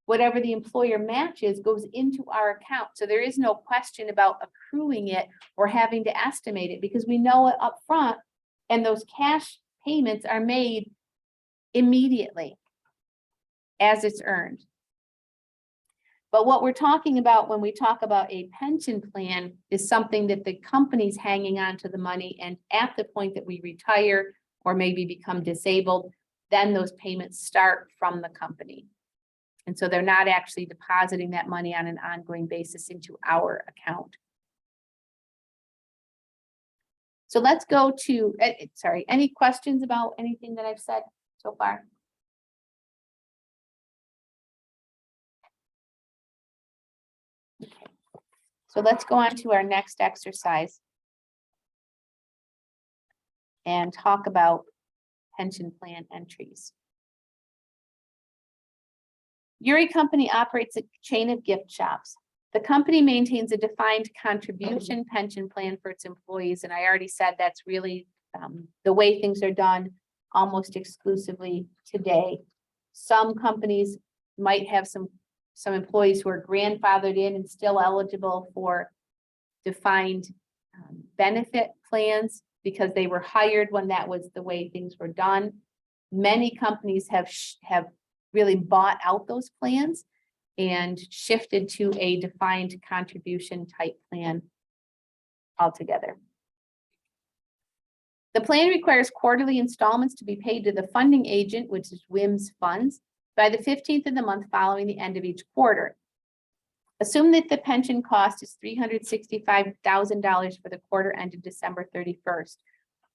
Whatever the employer matches goes into our account. So there is no question about accruing it or having to estimate it, because we know it up front, and those cash payments are made immediately as it's earned. But what we're talking about when we talk about a pension plan is something that the company's hanging on to the money, and at the point that we retire or maybe become disabled, then those payments start from the company. And so they're not actually depositing that money on an ongoing basis into our account. So let's go to, any questions about anything that I've said so far? Okay. So let's go on to our next exercise and talk about pension plan entries. Uri Company operates a chain of gift shops. The company maintains a defined contribution pension plan for its employees, and I already said that's really the way things are done almost exclusively today. Some companies might have some employees who are grandfathered in and still eligible for defined benefit plans because they were hired when that was the way things were done. Many companies have really bought out those plans and shifted to a defined contribution type plan altogether. The plan requires quarterly installments to be paid to the funding agent, which is WIMS Funds, by the 15th of the month following the end of each quarter. Assume that the pension cost is $365,000 for the quarter ended December 31st.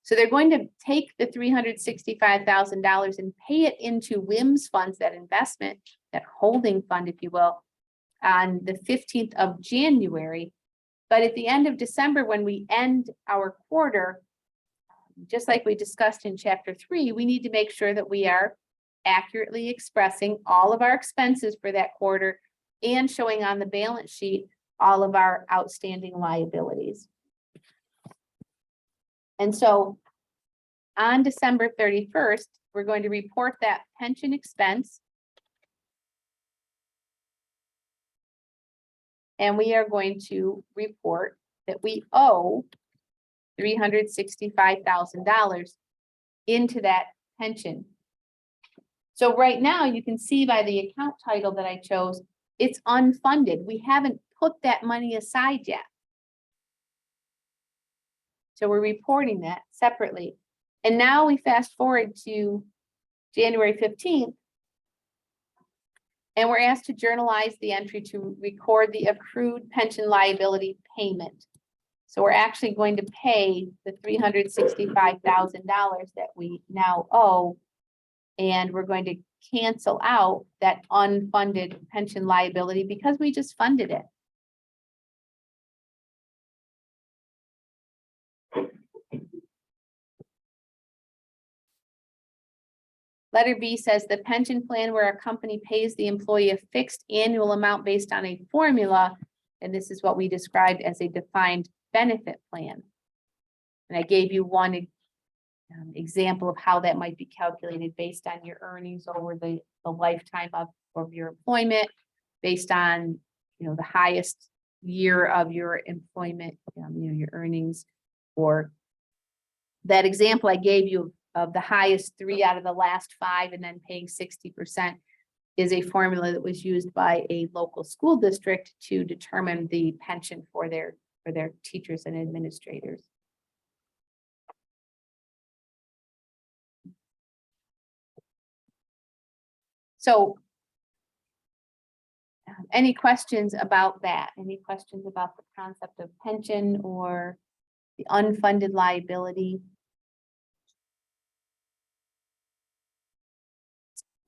So they're going to take the $365,000 and pay it into WIMS Funds, that investment, that holding fund, if you will, on the 15th of January. But at the end of December, when we end our quarter, just like we discussed in chapter 3, we need to make sure that we are accurately expressing all of our expenses for that quarter and showing on the balance sheet all of our outstanding liabilities. And so on December 31st, we're going to report that pension expense. And we are going to report that we owe $365,000 into that pension. So right now, you can see by the account title that I chose, it's unfunded. We haven't put that money aside yet. So we're reporting that separately. And now we fast forward to January 15th. And we're asked to journalize the entry to record the accrued pension liability payment. So we're actually going to pay the $365,000 that we now owe. And we're going to cancel out that unfunded pension liability because we just funded it. Letter B says the pension plan where a company pays the employee a fixed annual amount based on a formula. And this is what we described as a defined benefit plan. And I gave you one example of how that might be calculated based on your earnings over the lifetime of your employment, based on, the highest year of your employment, your earnings. Or that example I gave you of the highest 3 out of the last 5 and then paying 60% is a formula that was used by a local school district to determine the pension for their teachers and administrators. So any questions about that? Any questions about the concept of pension or the unfunded liability?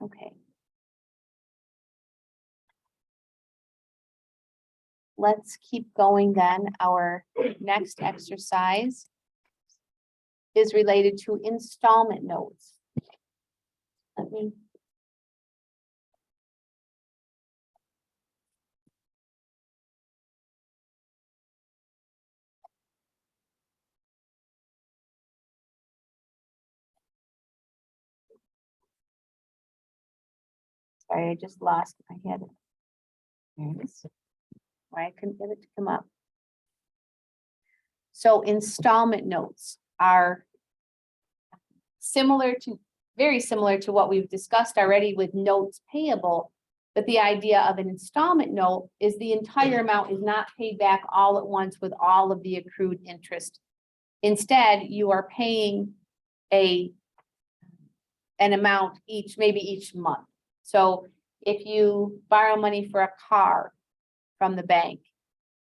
Okay. Let's keep going then. Our next exercise is related to installment notes. Let me. Sorry, I just lost my head. There it is. Why I couldn't get it to come up. So installment notes are very similar to what we've discussed already with notes payable. But the idea of an installment note is the entire amount is not paid back all at once with all of the accrued interest. Instead, you are paying an amount maybe each month. So if you borrow money for a car from the bank,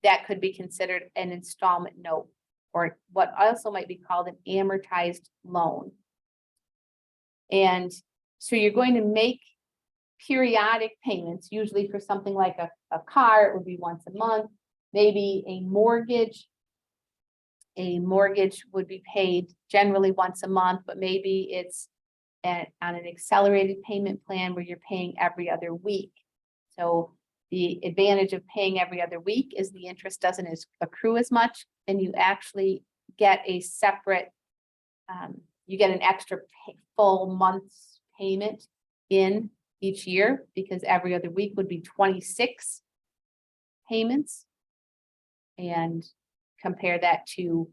that could be considered an installment note, or what also might be called an amortized loan. And so you're going to make periodic payments, usually for something like a car, it would be once a month, maybe a mortgage. A mortgage would be paid generally once a month, but maybe it's on an accelerated payment plan where you're paying every other week. So the advantage of paying every other week is the interest doesn't accrue as much, and you actually get a separate, you get an extra full month's payment in each year, because every other week would be 26 payments. And compare that to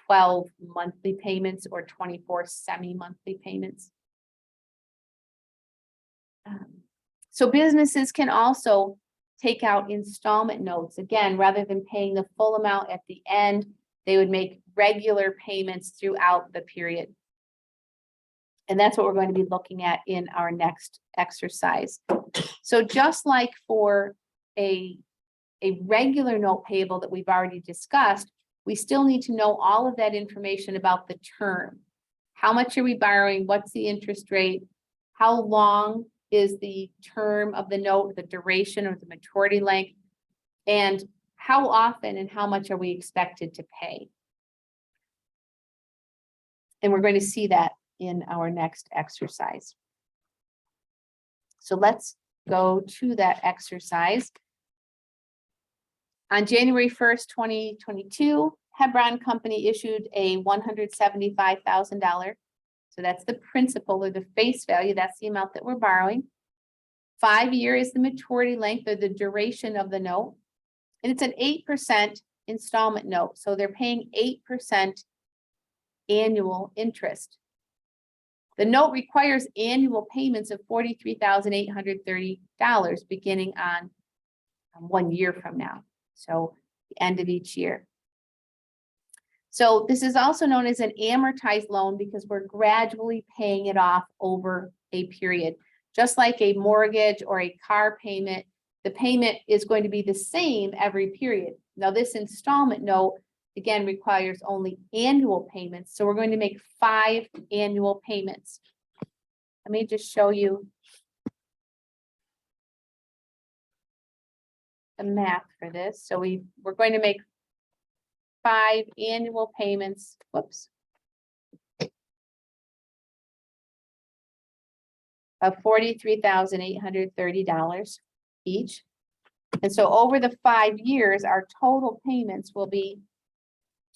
12 monthly payments or 24 semi-monthly payments. So businesses can also take out installment notes. Again, rather than paying the full amount at the end, they would make regular payments throughout the period. And that's what we're going to be looking at in our next exercise. So just like for a regular note payable that we've already discussed, we still need to know all of that information about the term. How much are we borrowing? What's the interest rate? How long is the term of the note, the duration or the maturity length? And how often and how much are we expected to pay? And we're going to see that in our next exercise. So let's go to that exercise. On January 1st, 2022, Hebron Company issued a $175,000. So that's the principal or the face value. That's the amount that we're borrowing. 5 years is the maturity length or the duration of the note. And it's an 8% installment note. So they're paying 8% annual interest. The note requires annual payments of $43,830 beginning on 1 year from now. So the end of each year. So this is also known as an amortized loan because we're gradually paying it off over a period. Just like a mortgage or a car payment, the payment is going to be the same every period. Now this installment note, again, requires only annual payments. So we're going to make 5 annual payments. Let me just show you the math for this. So we're going to make 5 annual payments. Whoops. Of $43,830 each. And so over the 5 years, our total payments will be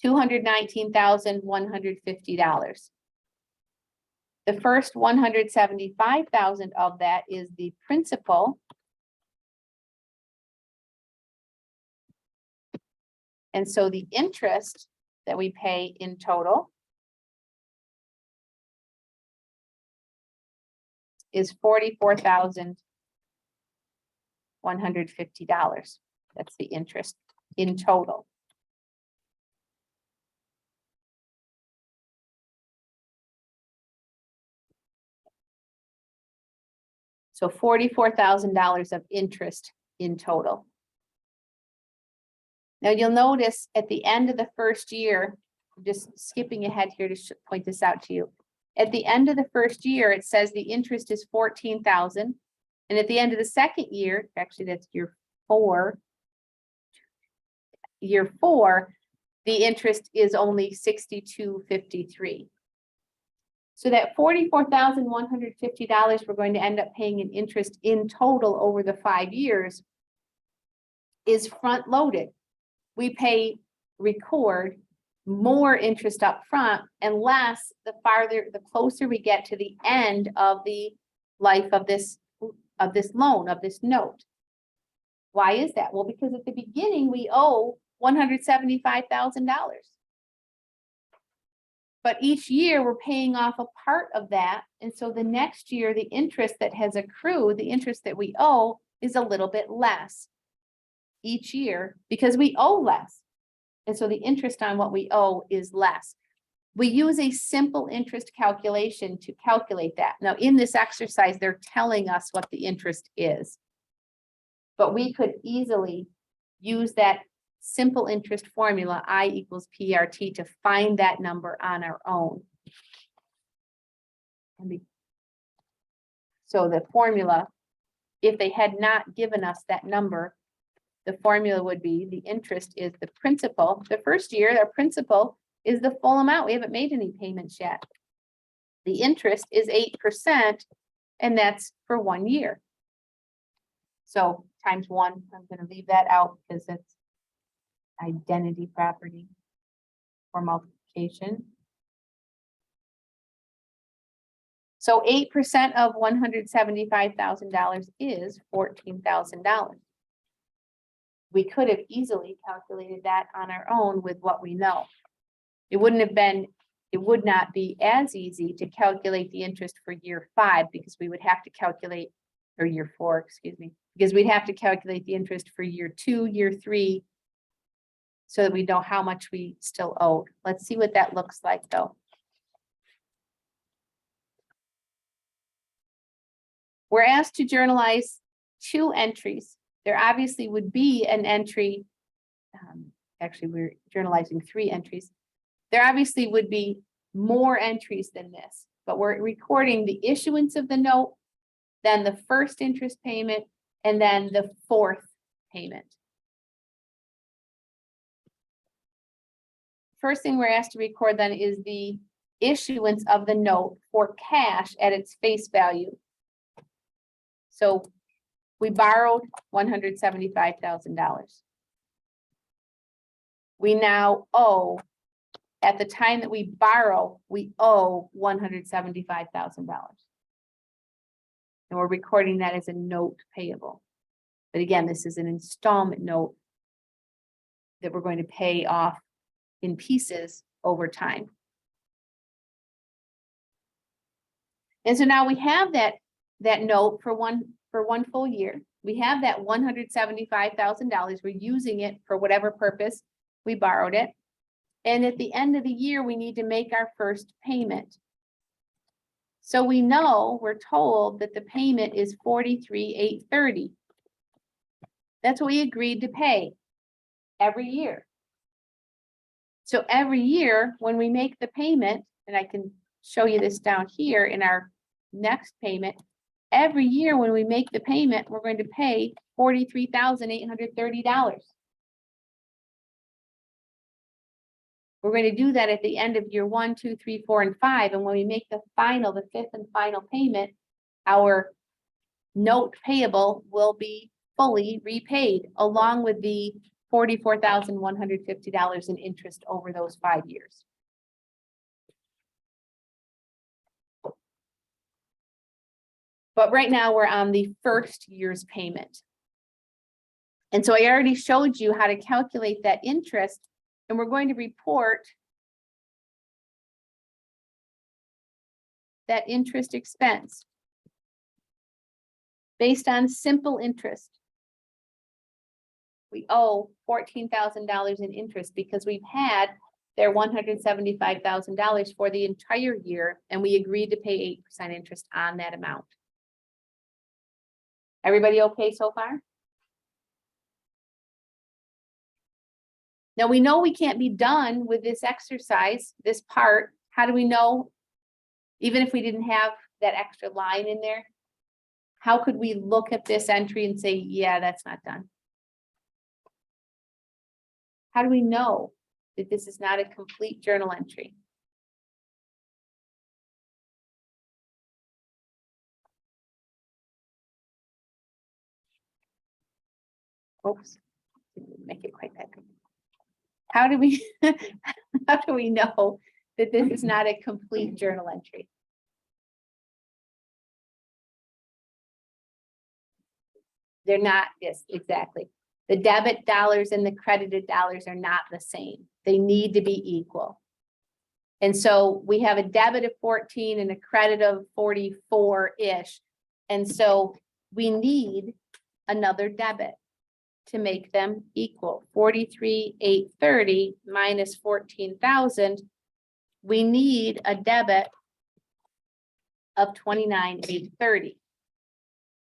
$219,150. The first $175,000 of that is the principal. And so the interest that we pay in total is $44,150. That's the interest in total. So $44,000 of interest in total. Now you'll notice at the end of the first year, I'm just skipping ahead here to point this out to you. At the end of the first year, it says the interest is $14,000. And at the end of the second year, actually that's year 4. Year 4, the interest is only $62.53. So that $44,150 we're going to end up paying in interest in total over the 5 years is front loaded. We record more interest up front and less the closer we get to the end of the life of this loan, of this note. Why is that? Well, because at the beginning we owe $175,000. But each year we're paying off a part of that. And so the next year, the interest that has accrued, the interest that we owe is a little bit less each year because we owe less. And so the interest on what we owe is less. We use a simple interest calculation to calculate that. Now in this exercise, they're telling us what the interest is. But we could easily use that simple interest formula, I equals PRT, to find that number on our own. So the formula, if they had not given us that number, the formula would be the interest is the principal. The first year, our principal is the full amount. We haven't made any payments yet. The interest is 8%, and that's for 1 year. So times 1, I'm going to leave that out because it's identity property for multiplication. So 8% of $175,000 is $14,000. We could have easily calculated that on our own with what we know. It would not be as easy to calculate the interest for year 5 because we would have to calculate, or year 4, excuse me, because we'd have to calculate the interest for year 2, year 3, so that we know how much we still owe. Let's see what that looks like though. We're asked to journalize 2 entries. There obviously would be an entry, actually we're journalizing 3 entries. There obviously would be more entries than this, but we're recording the issuance of the note, then the first interest payment, and then the 4th payment. First thing we're asked to record then is the issuance of the note for cash at its face value. So we borrowed $175,000. We now owe at the time that we borrow, we owe $175,000. And we're recording that as a note payable. But again, this is an installment note that we're going to pay off in pieces over time. And so now we have that note for one full year. We have that $175,000. We're using it for whatever purpose we borrowed it. And at the end of the year, we need to make our first payment. So we know, we're told that the payment is $43,830. That's what we agreed to pay every year. So every year, when we make the payment, and I can show you this down here in our next payment, every year when we make the payment, we're going to pay $43,830. We're going to do that at the end of year 1, 2, 3, 4, and 5. And when we make the fifth and final payment, our note payable will be fully repaid, along with the $44,150 in interest over those 5 years. But right now we're on the first year's payment. And so I already showed you how to calculate that interest, and we're going to report that interest expense based on simple interest. We owe $14,000 in interest because we've had their $175,000 for the entire year, and we agreed to pay 8% interest on that amount. Everybody okay so far? Now we know we can't be done with this exercise, this part. How do we know? Even if we didn't have that extra line in there, how could we look at this entry and say, yeah, that's not done? How do we know that this is not a complete journal entry? Oops, didn't make it quite that good. How do we how do we know that this is not a complete journal entry? They're not, yes, exactly. The debit dollars and the credited dollars are not the same. They need to be equal. And so we have a debit of 14 and a credit of 44-ish. And so we need another debit to make them equal. 43,830 minus 14,000. We need a debit of 29,830.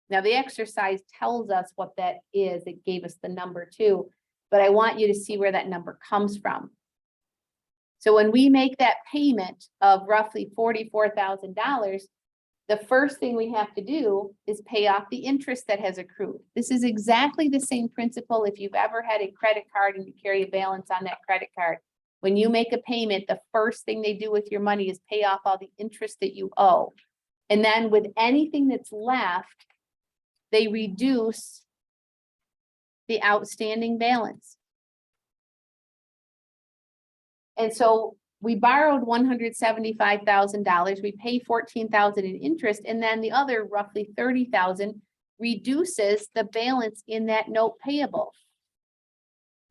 Now the exercise tells us what that is. It gave us the number too, but I want you to see where that number comes from. So when we make that payment of roughly $44,000, the first thing we have to do is pay off the interest that has accrued. This is exactly the same principle if you've ever had a credit card and you carry a balance on that credit card. When you make a payment, the first thing they do with your money is pay off all the interest that you owe. And then with anything that's left, they reduce the outstanding balance. And so we borrowed $175,000. We pay $14,000 in interest, and then the other roughly $30,000 reduces the balance in that note payable.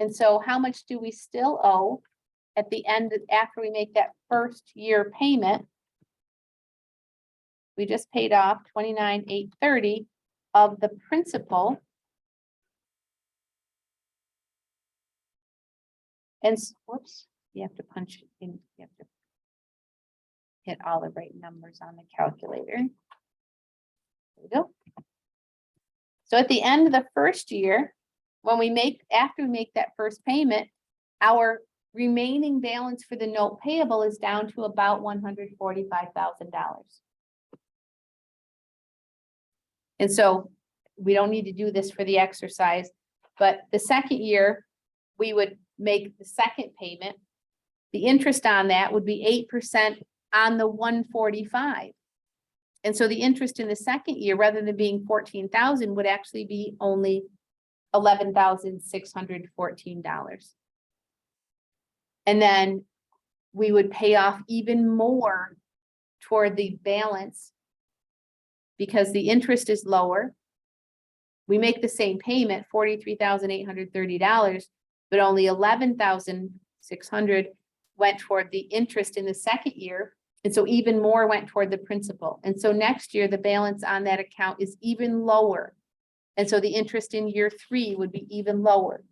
And so how much do we still owe at the end after we make that first year payment? We just paid off $29,830 of the principal. And whoops. You have to punch in, you have to hit all the right numbers on the calculator. There we go. So at the end of the first year, when after we make that first payment, our remaining balance for the note payable is down to about $145,000. And so we don't need to do this for the exercise, but the second year, we would make the second payment. The interest on that would be 8% on the 145. And so the interest in the second year, rather than being 14,000, would actually be only $11,614. And then we would pay off even more toward the balance because the interest is lower. We make the same payment, $43,830, but only $11,600 went toward the interest in the second year. And so even more went toward the principal. And so next year, the balance on that account is even lower. And so the interest in year 3 would be even lower.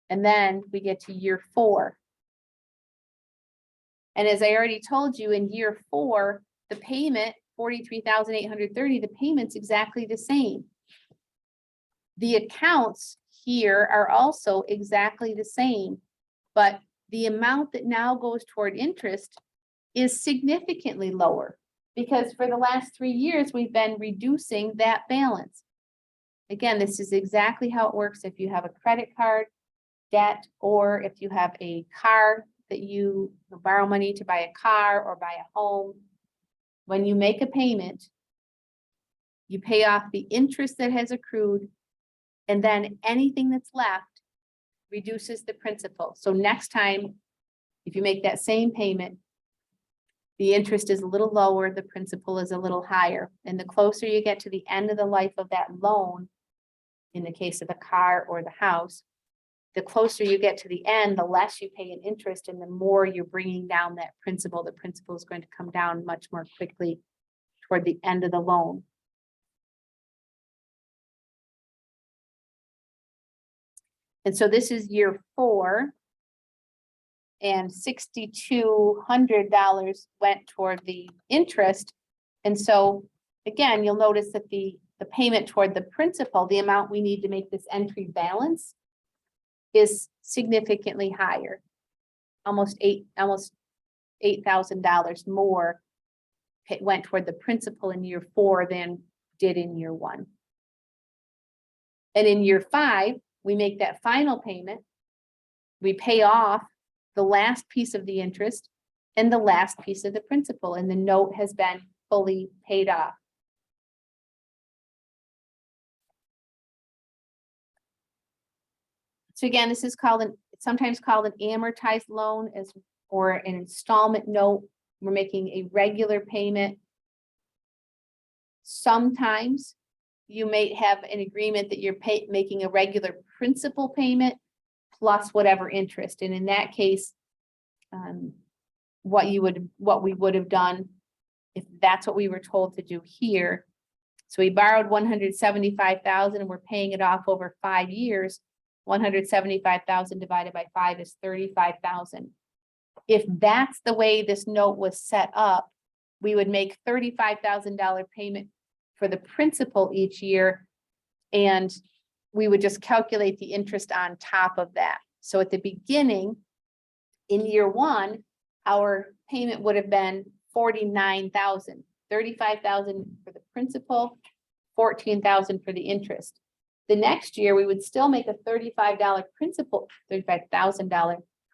And then we get to year 4. And as I already told you, in year 4, the payment, $43,830, the payment's exactly the same. The accounts here are also exactly the same, but the amount that now goes toward interest is significantly lower because for the last 3 years, we've been reducing that balance. Again, this is exactly how it works if you have a credit card debt, or if you have a car that you borrow money to buy a car or buy a home. When you make a payment, you pay off the interest that has accrued, and then anything that's left reduces the principal. So next time, if you make that same payment, the interest is a little lower, the principal is a little higher. And the closer you get to the end of the life of that loan, in the case of the car or the house, the closer you get to the end, the less you pay in interest and the more you're bringing down that principal. The principal is going to come down much more quickly toward the end of the loan. And so this is year 4. And $6,200 went toward the interest. And so again, you'll notice that the payment toward the principal, the amount we need to make this entry balance, is significantly higher. Almost $8,000 more went toward the principal in year 4 than did in year 1. And in year 5, we make that final payment. We pay off the last piece of the interest and the last piece of the principal, and the note has been fully paid off. So again, this is sometimes called an amortized loan or an installment note. We're making a regular payment. Sometimes you may have an agreement that you're making a regular principal payment plus whatever interest. And in that case, what we would have done if that's what we were told to do here. So we borrowed $175,000 and we're paying it off over 5 years. 175,000 divided by 5 is 35,000. If that's the way this note was set up, we would make $35,000 payment for the principal each year, and we would just calculate the interest on top of that. So at the beginning, in year 1, our payment would have been $49,000, $35,000 for the principal, $14,000 for the interest. The next year, we would still make a $35,000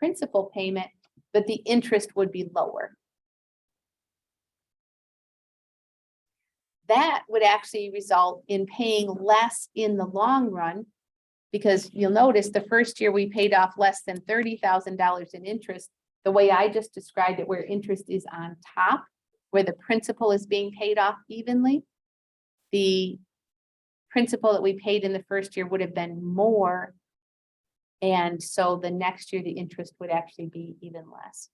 principal payment, but the interest would be lower. That would actually result in paying less in the long run, because you'll notice the first year we paid off less than $30,000 in interest. The way I just described it, where interest is on top, where the principal is being paid off evenly, the principal that we paid in the first year would have been more. And so the next year, the interest would actually be even less.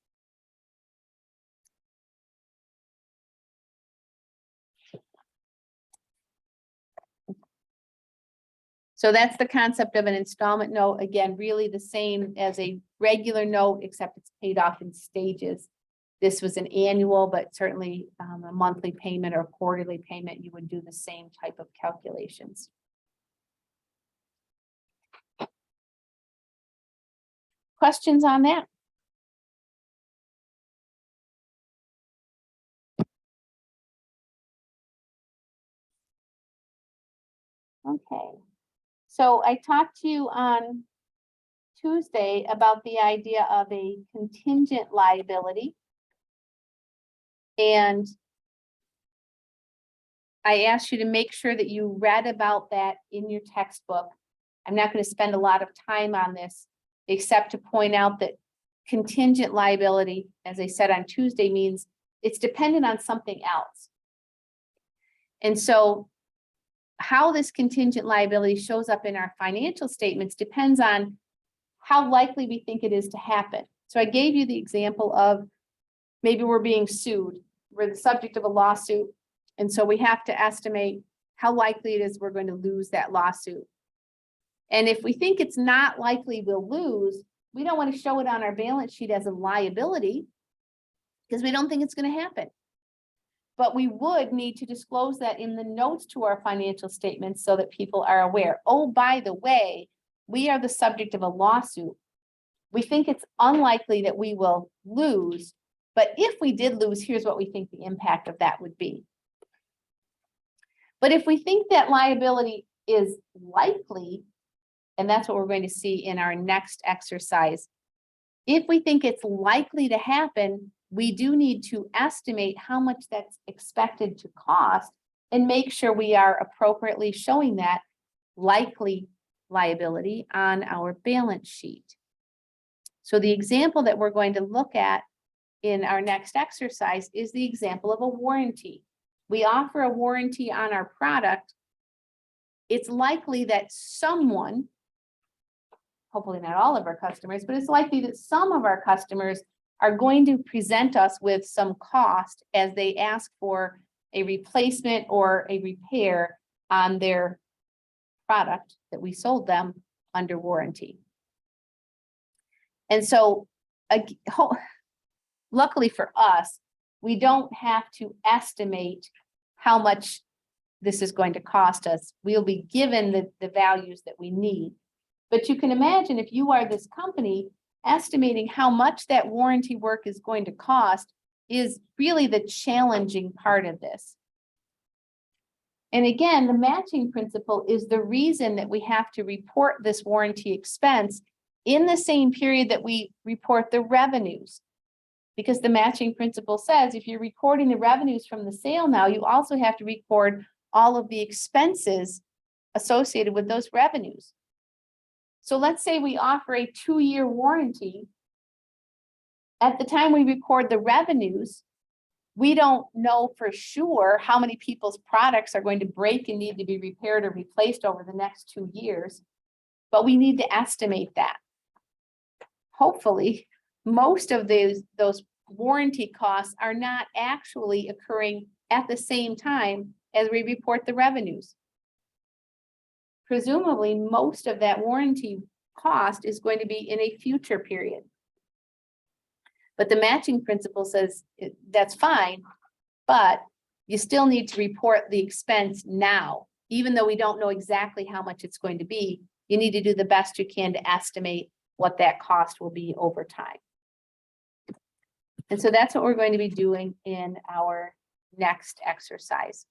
So that's the concept of an installment note. Again, really the same as a regular note, except it's paid off in stages. This was an annual, but certainly a monthly payment or quarterly payment, you would do the same type of calculations. Questions on that? Okay. So I talked to you on Tuesday about the idea of a contingent liability. And I asked you to make sure that you read about that in your textbook. I'm not going to spend a lot of time on this, except to point out that contingent liability, as I said on Tuesday, means it's dependent on something else. And so how this contingent liability shows up in our financial statements depends on how likely we think it is to happen. So I gave you the example of maybe we're being sued, we're the subject of a lawsuit, and so we have to estimate how likely it is we're going to lose that lawsuit. And if we think it's not likely we'll lose, we don't want to show it on our balance sheet as a liability because we don't think it's going to happen. But we would need to disclose that in the notes to our financial statements so that people are aware. Oh, by the way, we are the subject of a lawsuit. We think it's unlikely that we will lose, but if we did lose, here's what we think the impact of that would be. But if we think that liability is likely, and that's what we're going to see in our next exercise, if we think it's likely to happen, we do need to estimate how much that's expected to cost and make sure we are appropriately showing that likely liability on our balance sheet. So the example that we're going to look at in our next exercise is the example of a warranty. We offer a warranty on our product. It's likely that someone, hopefully not all of our customers, but it's likely that some of our customers are going to present us with some cost as they ask for a replacement or a repair on their product that we sold them under warranty. And so, luckily for us, we don't have to estimate how much this is going to cost us. We'll be given the values that we need. But you can imagine if you are this company, estimating how much that warranty work is going to cost is really the challenging part of this. And again, the matching principle is the reason that we have to report this warranty expense in the same period that we report the revenues. Because the matching principle says if you're recording the revenues from the sale now, you also have to record all of the expenses associated with those revenues. So let's say we offer a 2-year warranty. At the time we record the revenues, we don't know for sure how many people's products are going to break and need to be repaired or replaced over the next 2 years, but we need to estimate that. Hopefully, most of those warranty costs are not actually occurring at the same time as we report the revenues. Presumably, most of that warranty cost is going to be in a future period. But the matching principle says that's fine, but you still need to report the expense now. Even though we don't know exactly how much it's going to be, you need to do the best you can to estimate what that cost will be over time. And so that's what we're going to be doing in our next exercise.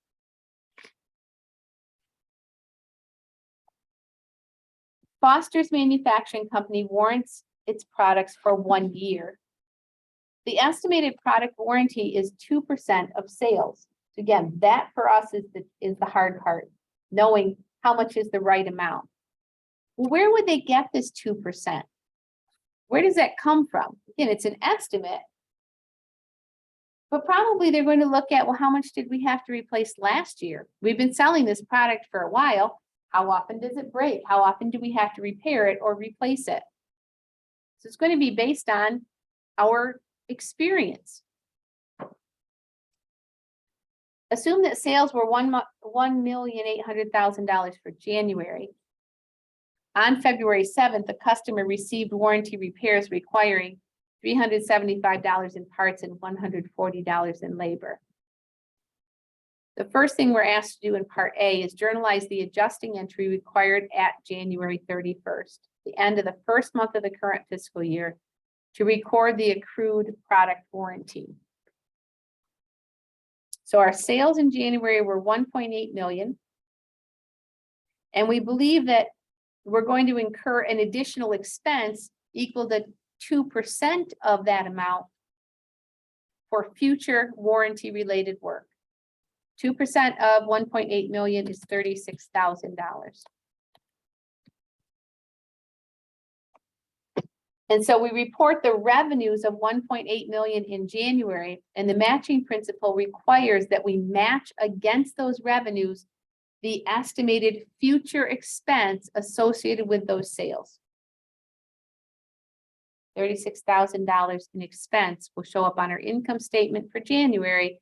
Foster's Manufacturing Company warrants its products for 1 year. The estimated product warranty is 2% of sales. Again, that for us is the hard part, knowing how much is the right amount. Where would they get this 2%? Where does that come from? Again, it's an estimate, but probably they're going to look at, well, how much did we have to replace last year? We've been selling this product for a while. How often does it break? How often do we have to repair it or replace it? So it's going to be based on our experience. Assume that sales were $1,800,000 for January. On February 7th, the customer received warranty repairs requiring $375 in parts and $140 in labor. The first thing we're asked to do in Part A is journalize the adjusting entry required at January 31st, the end of the first month of the current fiscal year, to record the accrued product warranty. So our sales in January were 1.8 million. And we believe that we're going to incur an additional expense equal to 2% of that amount for future warranty related work. 2% of 1.8 million is $36,000. And so we report the revenues of 1.8 million in January, and the matching principle requires that we match against those revenues the estimated future expense associated with those sales. $36,000 in expense will show up on our income statement for January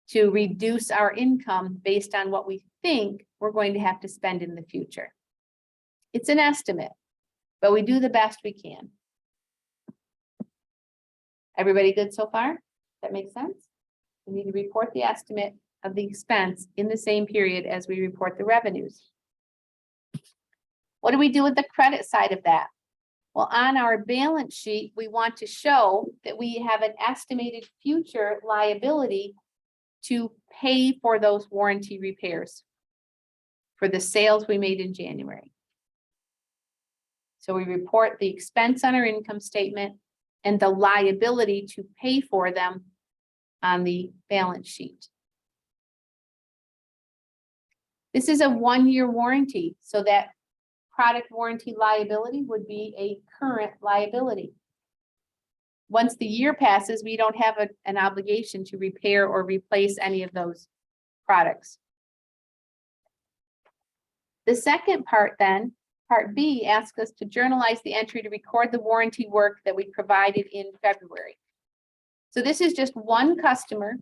to reduce our income based on what we think we're going to have to spend in the future. It's an estimate, but we do the best we can. Everybody good so far? That makes sense? We need to report the estimate of the expense in the same period as we report the revenues. What do we do with the credit side of that? Well, on our balance sheet, we want to show that we have an estimated future liability to pay for those warranty repairs for the sales we made in January. So we report the expense on our income statement and the liability to pay for them on the balance sheet. This is a 1-year warranty, so that product warranty liability would be a current liability. Once the year passes, we don't have an obligation to repair or replace any of those products. The second part then, Part B, asks us to journalize the entry to record the warranty work that we provided in February. So this is just one customer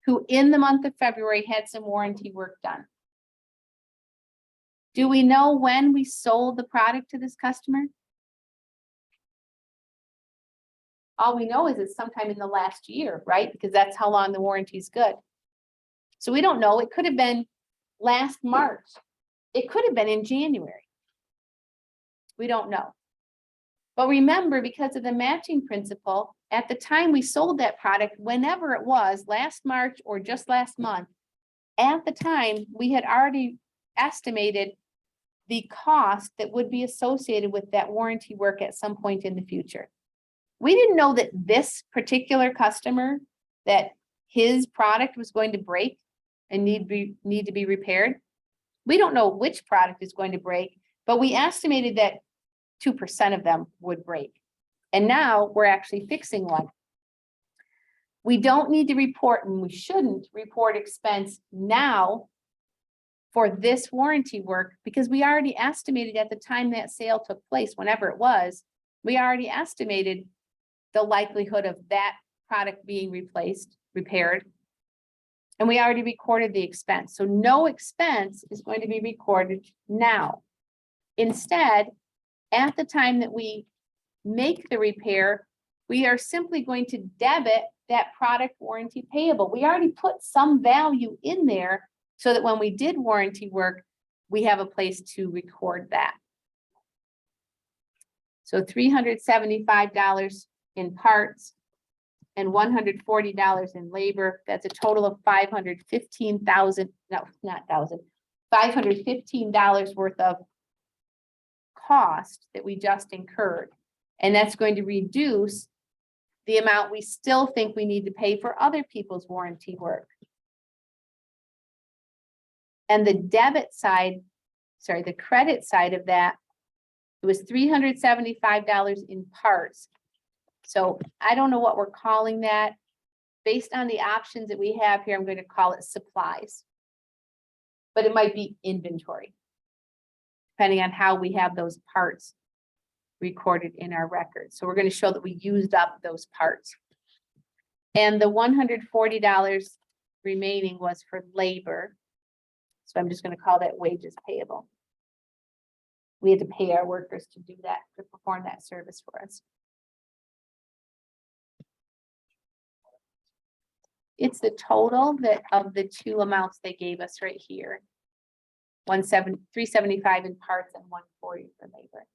who in the month of February had some warranty work done. Do we know when we sold the product to this customer? All we know is it's sometime in the last year, right? Because that's how long the warranty is good. So we don't know. It could have been last March. It could have been in January. We don't know. But remember, because of the matching principle, at the time we sold that product, whenever it was, last March or just last month, at the time, we had already estimated the cost that would be associated with that warranty work at some point in the future. We didn't know that this particular customer, that his product was going to break and need to be repaired. We don't know which product is going to break, but we estimated that 2% of them would break. And now we're actually fixing one. We don't need to report, and we shouldn't report expense now for this warranty work, because we already estimated at the time that sale took place, whenever it was, we already estimated the likelihood of that product being replaced, repaired, and we already recorded the expense. So no expense is going to be recorded now. Instead, at the time that we make the repair, we are simply going to debit that product warranty payable. We already put some value in there so that when we did warranty work, we have a place to record that. So $375 in parts and $140 in labor. That's a total of $515 worth of cost that we just incurred. And that's going to reduce the amount we still think we need to pay for other people's warranty work. And the debit side, sorry, the credit side of that, it was $375 in parts. So I don't know what we're calling that. Based on the options that we have here, I'm going to call it supplies. But it might be inventory, depending on how we have those parts recorded in our records. So we're going to show that we used up those parts. And the $140 remaining was for labor. So I'm just going to call that wages payable. We had to pay our workers to do that, to perform that service for us. It's the total that of the two amounts they gave us right here. $375 in parts and $140 for labor.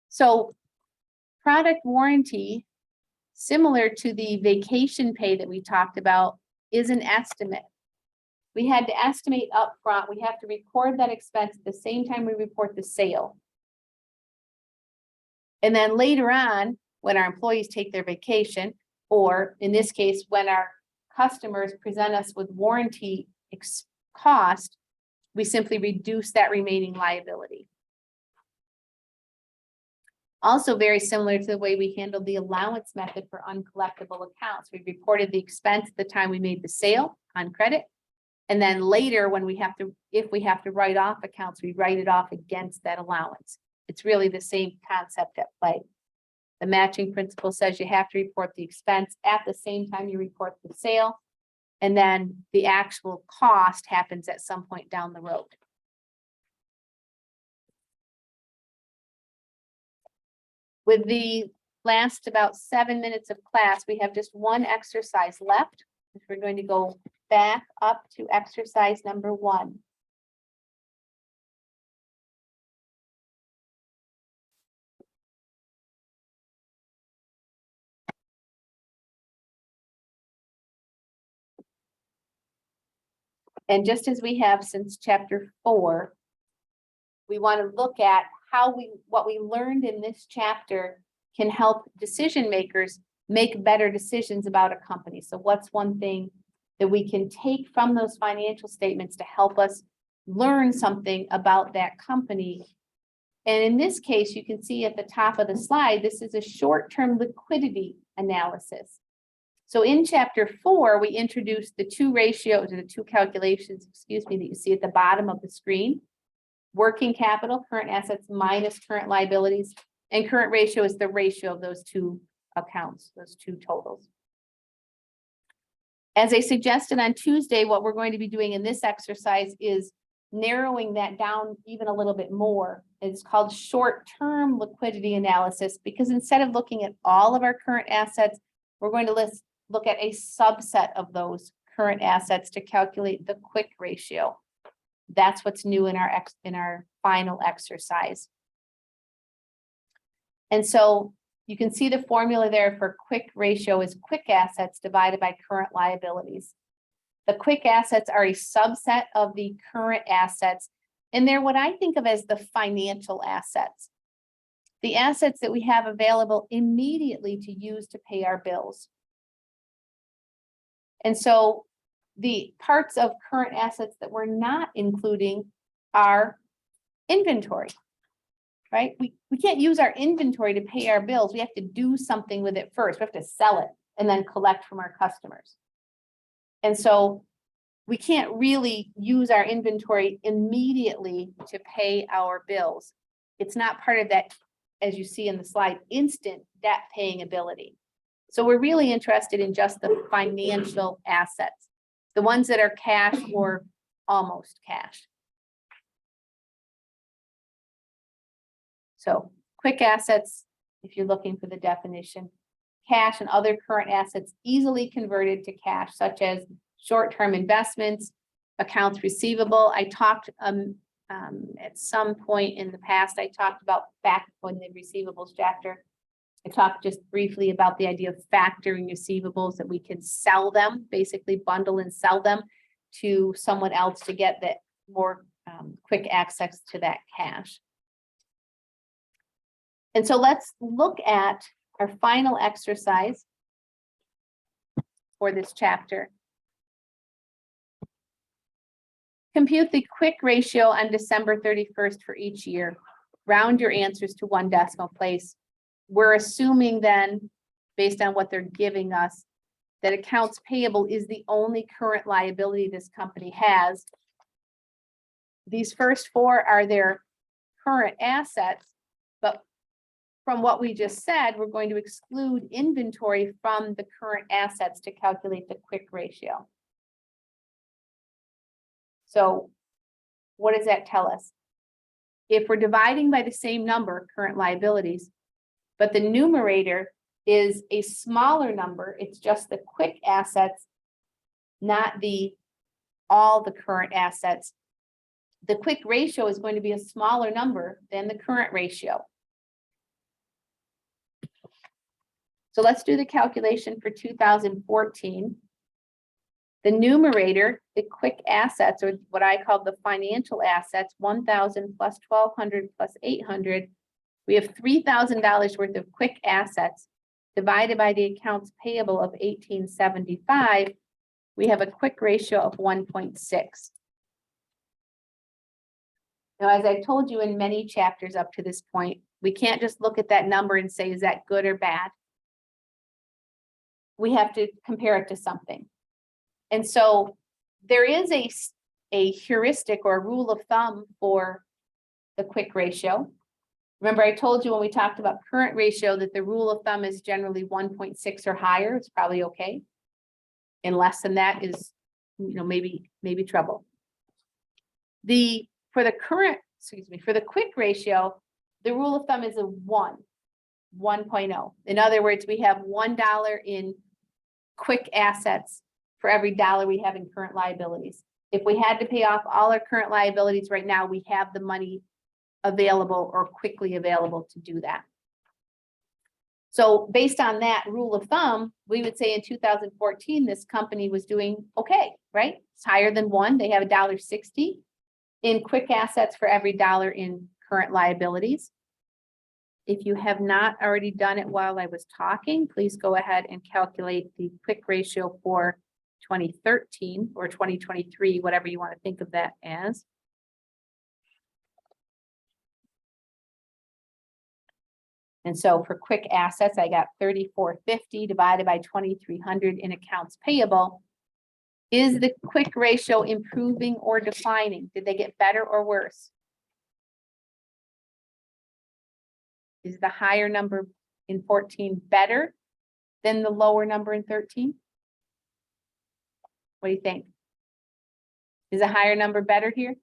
So product warranty, similar to the vacation pay that we talked about, is an estimate. We had to estimate upfront. We have to record that expense at the same time we report the sale. And then later on, when our employees take their vacation, or in this case, when our customers present us with warranty cost, we simply reduce that remaining liability. Also very similar to the way we handled the allowance method for uncollectible accounts. We reported the expense at the time we made the sale on credit. And then later, when we have to, if we have to write off accounts, we write it off against that allowance. It's really the same concept at play. The matching principle says you have to report the expense at the same time you report the sale. And then the actual cost happens at some point down the road. With the last about 7 minutes of class, we have just one exercise left. We're going to go back up to exercise number 1. And just as we have since chapter 4, we want to look at how what we learned in this chapter can help decision makers make better decisions about a company. So what's one thing that we can take from those financial statements to help us learn something about that company? And in this case, you can see at the top of the slide, this is a short-term liquidity analysis. So in chapter 4, we introduced the two ratios, or the two calculations, excuse me, that you see at the bottom of the screen. Working capital, current assets minus current liabilities, and current ratio is the ratio of those two accounts, those two totals. As I suggested on Tuesday, what we're going to be doing in this exercise is narrowing that down even a little bit more. It's called short-term liquidity analysis, because instead of looking at all of our current assets, we're going to look at a subset of those current assets to calculate the quick ratio. That's what's new in our final exercise. And so you can see the formula there for quick ratio is quick assets divided by current liabilities. The quick assets are a subset of the current assets, and they're what I think of as the financial assets. The assets that we have available immediately to use to pay our bills. And so the parts of current assets that we're not including are inventory, right? We can't use our inventory to pay our bills. We have to do something with it first. We have to sell it and then collect from our customers. And so we can't really use our inventory immediately to pay our bills. It's not part of that, as you see in the slide, instant debt paying ability. So we're really interested in just the financial assets, the ones that are cash or almost cash. So quick assets, if you're looking for the definition, cash and other current assets easily converted to cash, such as short-term investments, accounts receivable. I talked at some point in the past, I talked about in the receivables chapter. I talked just briefly about the idea of factoring receivables, that we can sell them, basically bundle and sell them to someone else to get that more quick access to that cash. And so let's look at our final exercise for this chapter. Compute the quick ratio on December 31st for each year. Round your answers to one decimal place. We're assuming then, based on what they're giving us, that accounts payable is the only current liability this company has. These first four are their current assets, but from what we just said, we're going to exclude inventory from the current assets to calculate the quick ratio. So what does that tell us? If we're dividing by the same number, current liabilities, but the numerator is a smaller number, it's just the quick assets, not all the current assets. The quick ratio is going to be a smaller number than the current ratio. So let's do the calculation for 2014. The numerator, the quick assets, or what I call the financial assets, 1,000 plus 1,200 plus 800. We have $3,000 worth of quick assets divided by the accounts payable of 1,875. We have a quick ratio of 1.6. Now, as I've told you in many chapters up to this point, we can't just look at that number and say, is that good or bad? We have to compare it to something. And so there is a heuristic or a rule of thumb for the quick ratio. Remember, I told you when we talked about current ratio that the rule of thumb is generally 1.6 or higher. It's probably okay. And less than that is, maybe trouble. For the quick ratio, the rule of thumb is a 1.0. In other words, we have $1 in quick assets for every dollar we have in current liabilities. If we had to pay off all our current liabilities right now, we have the money available or quickly available to do that. So based on that rule of thumb, we would say in 2014, this company was doing okay, right? It's higher than 1. They have $1.60 in quick assets for every dollar in current liabilities. If you have not already done it while I was talking, please go ahead and calculate the quick ratio for 2013 or 2023, whatever you want to think of that as. And so for quick assets, I got 3450 divided by 2300 in accounts payable. Is the quick ratio improving or declining? Did they get better or worse? Is the higher number in 14 better than the lower number in 13? What do you think? Is a higher number better here?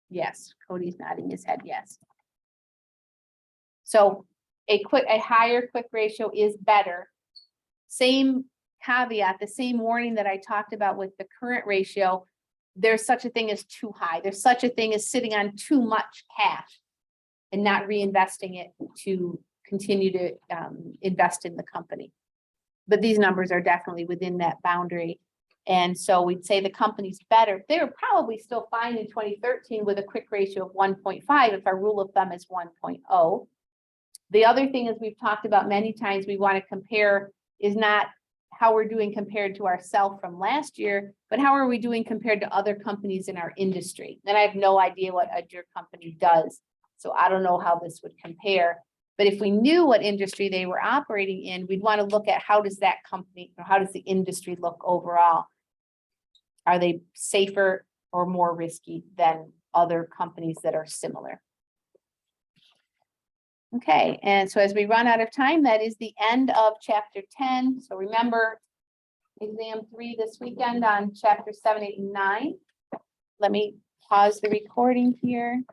Yes, Cody's nodding his head, yes. So a higher quick ratio is better. Same caveat, the same warning that I talked about with the current ratio, there's such a thing as too high. There's such a thing as sitting on too much cash and not reinvesting it to continue to invest in the company. But these numbers are definitely within that boundary. And so we'd say the company's better. They were probably still fine in 2013 with a quick ratio of 1.5 if our rule of thumb is 1.0. The other thing is we've talked about many times, we want to compare is not how we're doing compared to ourselves from last year, but how are we doing compared to other companies in our industry? And I have no idea what your company does. So I don't know how this would compare. But if we knew what industry they were operating in, we'd want to look at how does that company or how does the industry look overall? Are they safer or more risky than other companies that are similar? Okay, and so as we run out of time, that is the end of chapter 10. So remember, exam 3 this weekend on chapter 7, 8, and 9. Let me pause the recording here.